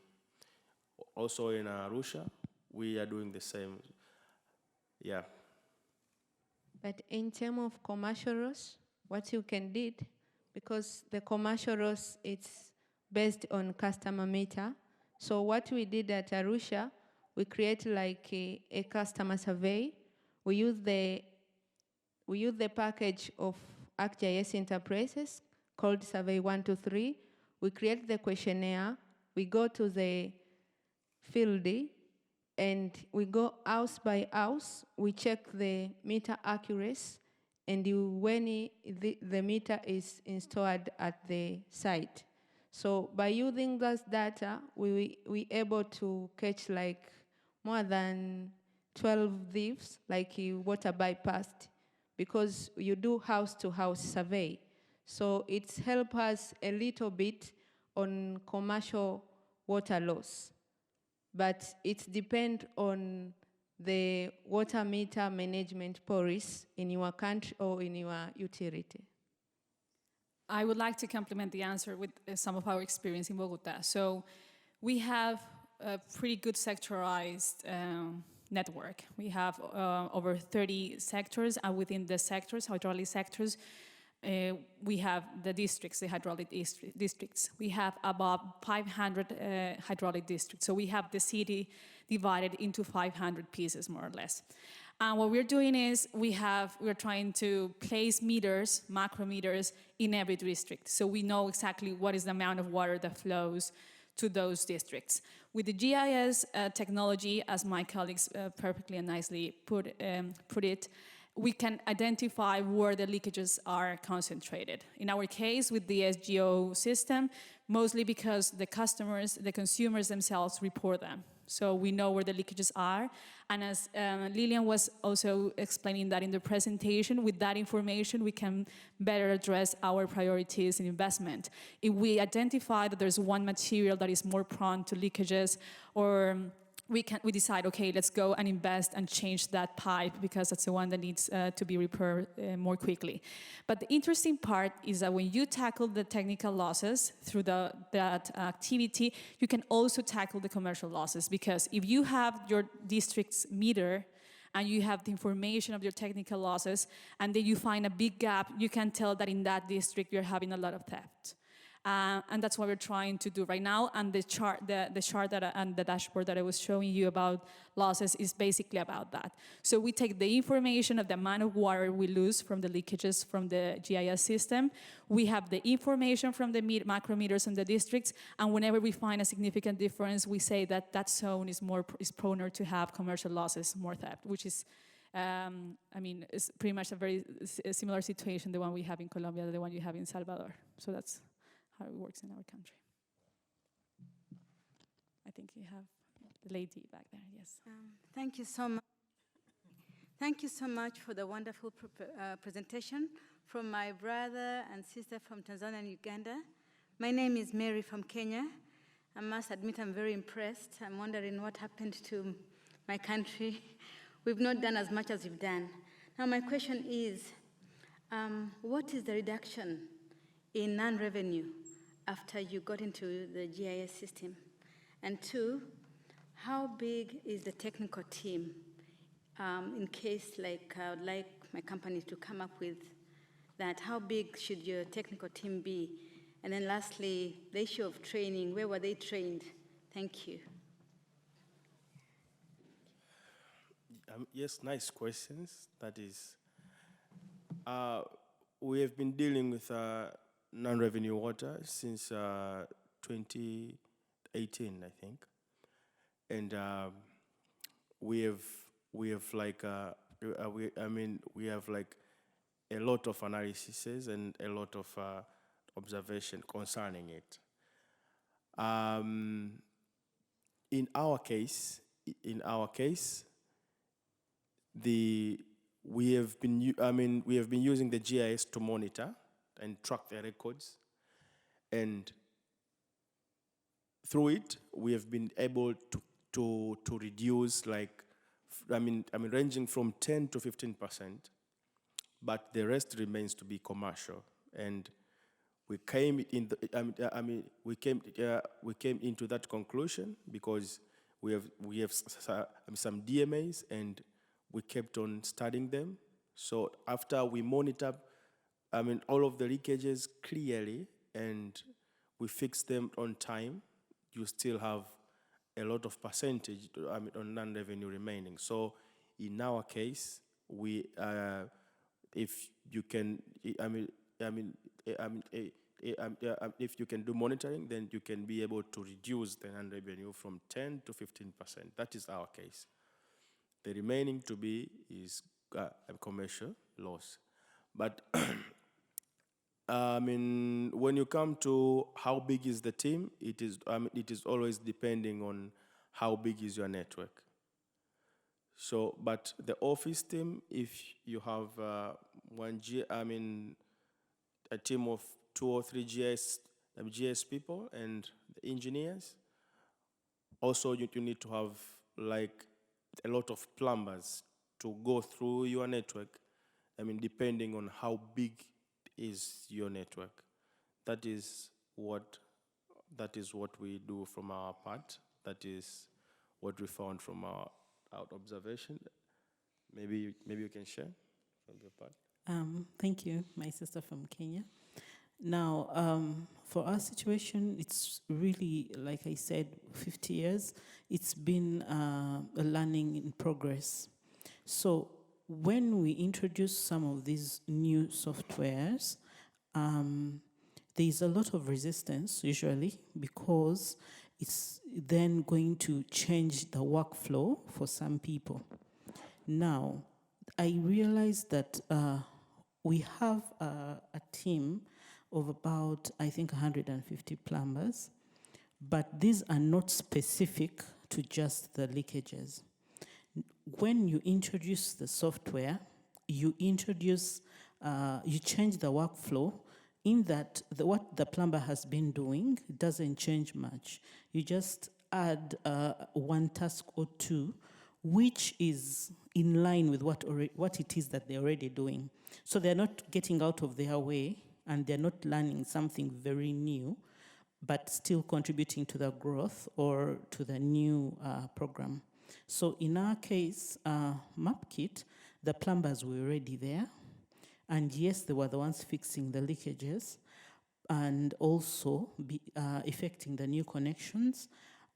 Also in Arusha, we are doing the same. Yeah. But in terms of commercial roles, what you can do, because the commercial roles, it's based on customer meter. So what we did at Arusha, we create like a customer survey. We use the we use the package of ArcGIS Enterprises called Survey 123. We create the questionnaire, we go to the field, and we go house by house, we check the meter accuracy, and when the meter is installed at the site. So by using this data, we able to catch like more than 12 thieves, like water bypassed, because you do house-to-house survey. So it's helped us a little bit on commercial water loss, but it depends on the water meter management policy in your country or in your utility. I would like to complement the answer with some of our experience in Bogota. So we have a pretty good sectorized network. We have over 30 sectors, and within the sectors, hydraulic sectors, we have the districts, the hydraulic districts. We have about 500 hydraulic districts. So we have the city divided into 500 pieces, more or less. And what we're doing is we're trying to place meters, macrometers, in every district. So we know exactly what is the amount of water that flows to those districts. With the GIS technology, as my colleagues perfectly and nicely put it, we can identify where the leakages are concentrated. In our case, with the SGO system, mostly because the consumers themselves report them. So we know where the leakages are. And as Lilian was also explaining that in the presentation, with that information, we can better address our priorities in investment. If we identify that there's one material that is more prone to leakages, or we decide, okay, let's go and invest and change that pipe because that's the one that needs to be repaired more quickly. But the interesting part is that when you tackle the technical losses through that activity, you can also tackle the commercial losses, because if you have your district's meter and you have the information of your technical losses, and then you find a big gap, you can tell that in that district you're having a lot of theft. And that's what we're trying to do right now. And the chart and the dashboard that I was showing you about losses is basically about that. So we take the information of the amount of water we lose from the leakages from the GIS system. We have the information from the macrometers in the districts, and whenever we find a significant difference, we say that that zone is proner to have commercial losses, more theft, which is it's pretty much a very similar situation, the one we have in Colombia, the one you have in Salvador. So that's how it works in our country. I think you have the lady back there, yes. Thank you so much. Thank you so much for the wonderful presentation from my brother and sister from Tanzania and Uganda. My name is Mary from Kenya. I must admit I'm very impressed. I'm wondering what happened to my country. We've not done as much as you've done. Now my question is, what is the reduction in non-revenue after you got into the GIS system? And two, how big is the technical team in case I would like my company to come up with that? How big should your technical team be? And then lastly, the issue of training, where were they trained? Thank you. Yes, nice questions. That is, we have been dealing with non-revenue water since 2018, I think, and we have like we have like a lot of analyses and a lot of observation concerning it. In our case, we have been using the GIS to monitor and track the records, and through it we have been able to reduce ranging from 10 to 15%, but the rest remains to be commercial. And we came into that conclusion because we have some DMAs, and we kept on studying them. So after we monitor all of the leakages clearly and we fix them on time, you still have a lot of percentage on non-revenue remaining. So in our case, we if you can, if you can do monitoring, then you can be able to reduce the non-revenue from 10 to 15%. That is our case. The remaining to be is a commercial loss. But when you come to how big is the team, it is always depending on how big is your network. So, but the office team, if you have a team of 2 or 3 GS people and the engineers, also you need to have like a lot of plumbers to go through your network. Depending on how big is your network. That is what we do from our part. That is what we found from our observation. Maybe you can share from your part. Thank you, my sister from Kenya. Now, for our situation, it's really, like I said, 50 years. It's been a learning in progress. So when we introduce some of these new softwares, there's a lot of resistance usually because it's then going to change the workflow for some people. Now, I realized that we have a team of about, I think, 150 plumbers, but these are not specific to just the leakages. When you introduce the software, you change the workflow in that what the plumber has been doing doesn't change much. You just add one task or two, which is in line with what it is that they're already doing. So they're not getting out of their way and they're not learning something very new, but still contributing to the growth or to the new program. So in our case, MapKit, the plumbers were already there. And yes, they were the ones fixing the leakages and also effecting the new connections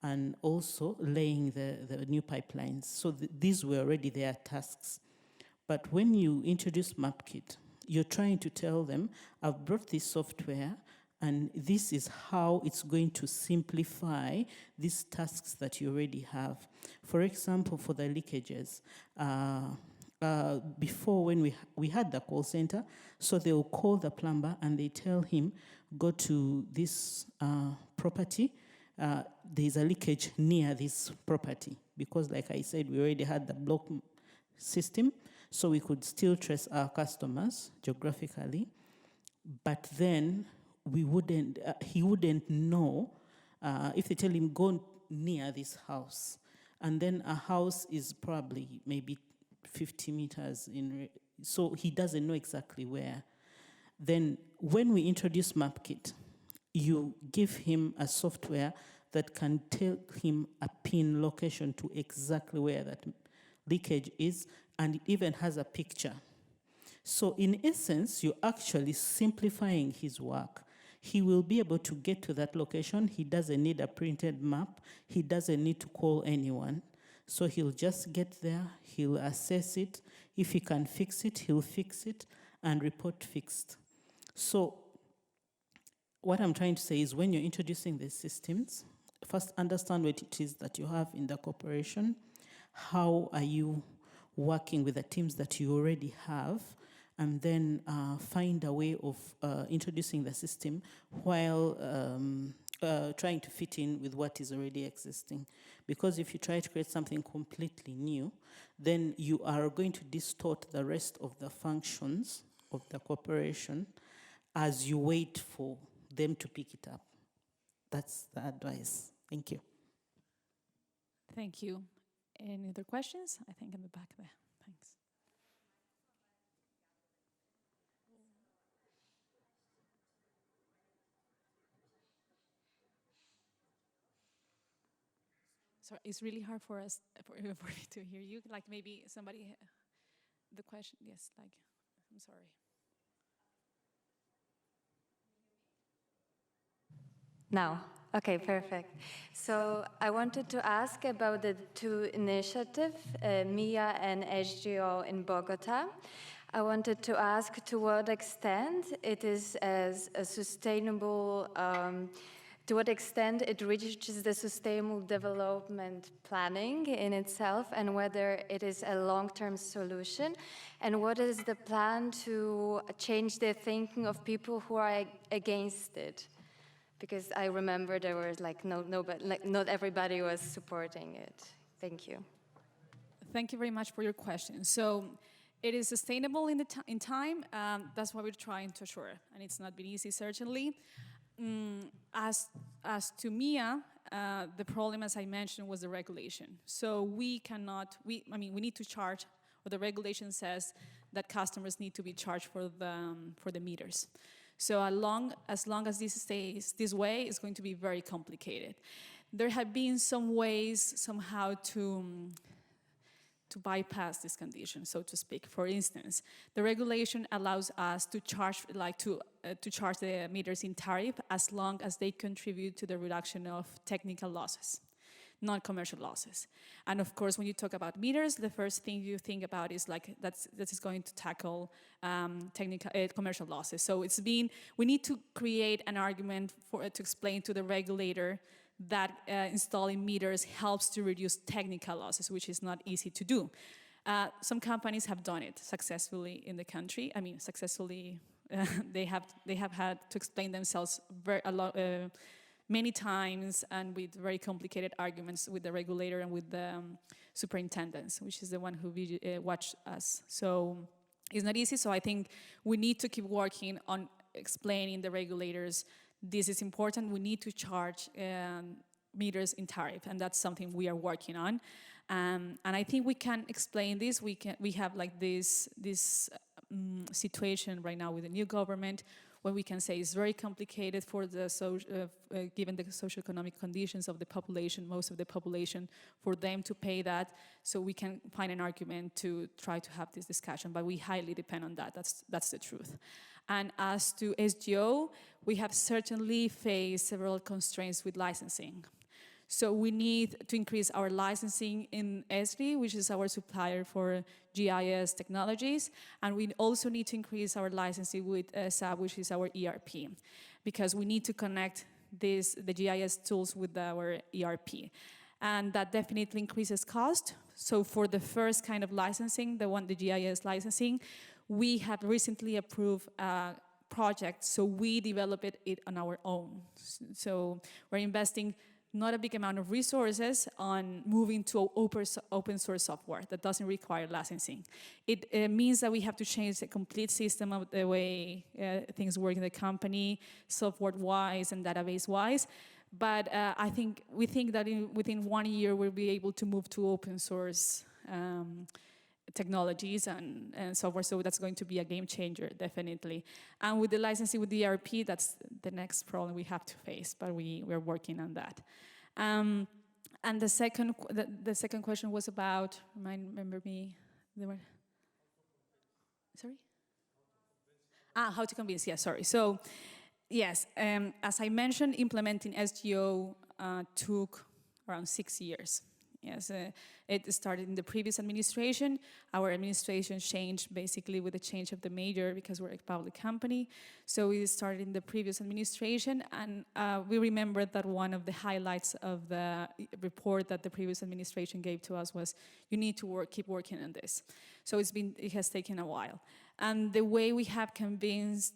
and also laying the new pipelines. So these were already their tasks. But when you introduce MapKit, you're trying to tell them, I've brought this software and this is how it's going to simplify these tasks that you already have. For example, for the leakages, before when we had the call center, so they will call the plumber and they tell him, go to this property, there's a leakage near this property. Because like I said, we already had the block system, so we could still trace our customers geographically, but then he wouldn't know if they tell him go near this house, and then a house is probably maybe 50 meters in, so he doesn't know exactly where. Then when we introduce MapKit, you give him a software that can tell him a pin location to exactly where that leakage is, and it even has a picture. So in essence, you're actually simplifying his work. He will be able to get to that location. He doesn't need a printed map. He doesn't need to call anyone. So he'll just get there, he'll assess it. If he can fix it, he'll fix it and report fixed. So what I'm trying to say is when you're introducing these systems, first understand what it is that you have in the corporation. How are you working with the teams that you already have? And then find a way of introducing the system while trying to fit in with what is already existing. Because if you try to create something completely new, then you are going to distort the rest of the functions of the corporation as you wait for them to pick it up. That's the advice. Thank you. Thank you. Any other questions? I think in the back there. Thanks. Sorry, it's really hard for us, for me to hear you. Like maybe somebody, the question, yes, like, I'm sorry. Now, okay, perfect. So I wanted to ask about the two initiatives, MIA and HGO in Bogota. I wanted to ask to what extent it is as a sustainable, to what extent it reaches the sustainable development planning in itself, and whether it is a long-term solution, and what is the plan to change the thinking of people who are against it? Because I remember there was like not everybody was supporting it. Thank you. Thank you very much for your question. So it is sustainable in time. That's what we're trying to assure, and it's not been easy, certainly. As to MIA, the problem, as I mentioned, was the regulation. So we cannot. We need to charge. Or the regulation says that customers need to be charged for the meters. So as long as this stays this way, it's going to be very complicated. There have been some ways somehow to bypass this condition, so to speak. For instance, the regulation allows us to charge charge the meters in tariff as long as they contribute to the reduction of technical losses, non-commercial losses. And of course, when you talk about meters, the first thing you think about is that is going to tackle commercial losses. So we need to create an argument to explain to the regulator that installing meters helps to reduce technical losses, which is not easy to do. Some companies have done it successfully in the country. I mean, successfully, they have had to explain themselves many times and with very complicated arguments with the regulator and with the superintendents, which is the one who watched us. So it's not easy. So I think we need to keep working on explaining the regulators this is important. We need to charge meters in tariff, and that's something we are working on. And I think we can explain this. We have like this situation right now with the new government, when we can say it's very complicated for the given the socioeconomic conditions of the population, most of the population, for them to pay that. So we can find an argument to try to have this discussion, but we highly depend on that. That's the truth. And as to SGO, we have certainly faced several constraints with licensing. So we need to increase our licensing in ESRI, which is our supplier for GIS technologies, and we also need to increase our licensing with SAP, which is our ERP, because we need to connect the GIS tools with our ERP. And that definitely increases cost. So for the first kind of licensing, the GIS licensing, we have recently approved a project, so we develop it on our own. So we're investing not a big amount of resources on moving to open source software that doesn't require licensing. It means that we have to change the complete system of the way things work in the company, software-wise and database-wise. But we think that within 1 year we'll be able to move to open source technologies and software, so that's going to be a game changer, definitely. And with the licensing with the ERP, that's the next problem we have to face, but we're working on that. And the second question was about, remember me, sorry? How to convince, yeah, sorry. So, yes, as I mentioned, implementing SGO took around 6 years. Yes, it started in the previous administration. Our administration changed basically with the change of the mayor because we're a public company. So we started in the previous administration, and we remember that one of the highlights of the report that the previous administration gave to us was, you need to keep working on this. So it has taken a while. And the way we have convinced,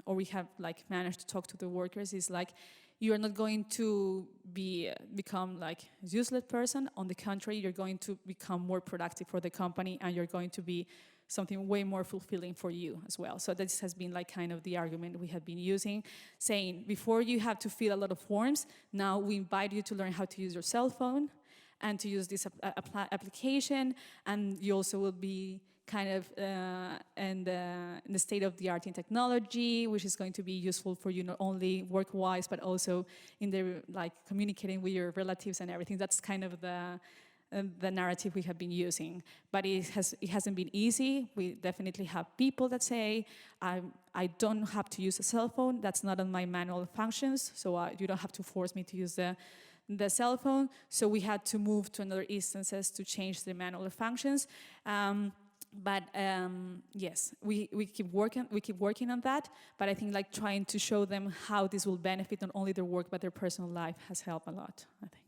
or we have managed to talk to the workers is you're not going to become a useless person. On the contrary, you're going to become more productive for the company, and you're going to be something way more fulfilling for you as well. So this has been kind of the argument we have been using, saying before you have to fill a lot of forms, now we invite you to learn how to use your cell phone and to use this application, and you also will be kind of in the state of the art in technology, which is going to be useful for you not only work-wise, but also in the communicating with your relatives and everything. That's kind of the narrative we have been using. But it hasn't been easy. We definitely have people that say, I don't have to use a cell phone. That's not on my manual functions, so you don't have to force me to use the cell phone. So we had to move to another instances to change the manual functions. But yes, we keep working on that. But I think like trying to show them how this will benefit not only their work but their personal life has helped a lot, I think.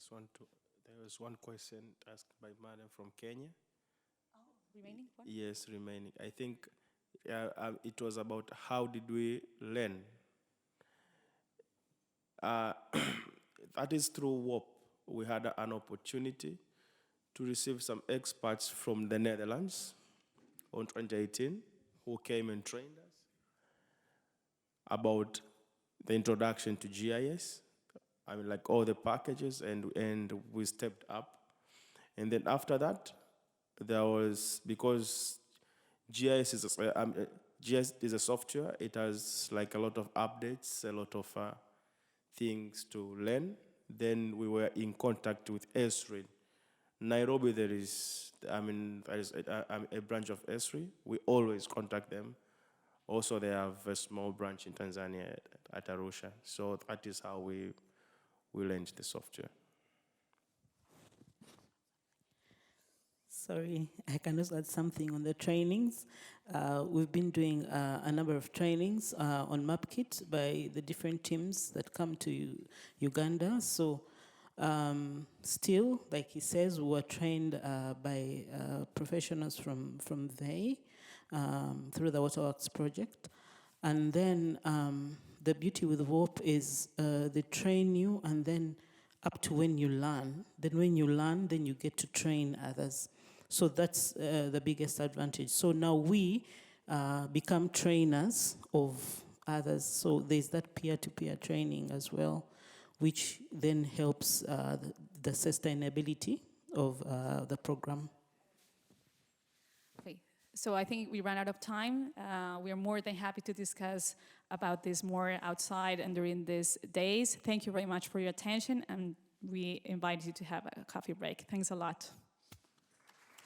Sorry, there was one question asked by Madam from Kenya. Remaining one? Yes, remaining. I think it was about how did we learn. That is through WOP. We had an opportunity to receive some experts from the Netherlands on 2018 who came and trained us about the introduction to GIS. I mean, like all the packages, and we stepped up. And then after that, there was, because GIS is a software, it has like a lot of updates, a lot of things to learn. Then we were in contact with Esri. Nairobi, there is a branch of Esri. We always contact them. Also, they have a small branch in Tanzania at Arusha. So that is how we learned the software. Sorry, I can also add something on the trainings. We've been doing a number of trainings on MapKit by the different teams that come to Uganda. So still, like he says, we were trained by professionals from there through the Waterworks project. And then the beauty with WOP is they train you and then up to when you learn. Then when you learn, then you get to train others. So that's the biggest advantage. So now we become trainers of others. So there's that peer-to-peer training as well, which then helps the sustainability of the program. Okay, so I think we ran out of time. We are more than happy to discuss about this more outside and during these days. Thank you very much for your attention, and we invite you to have a coffee break. Thanks a lot.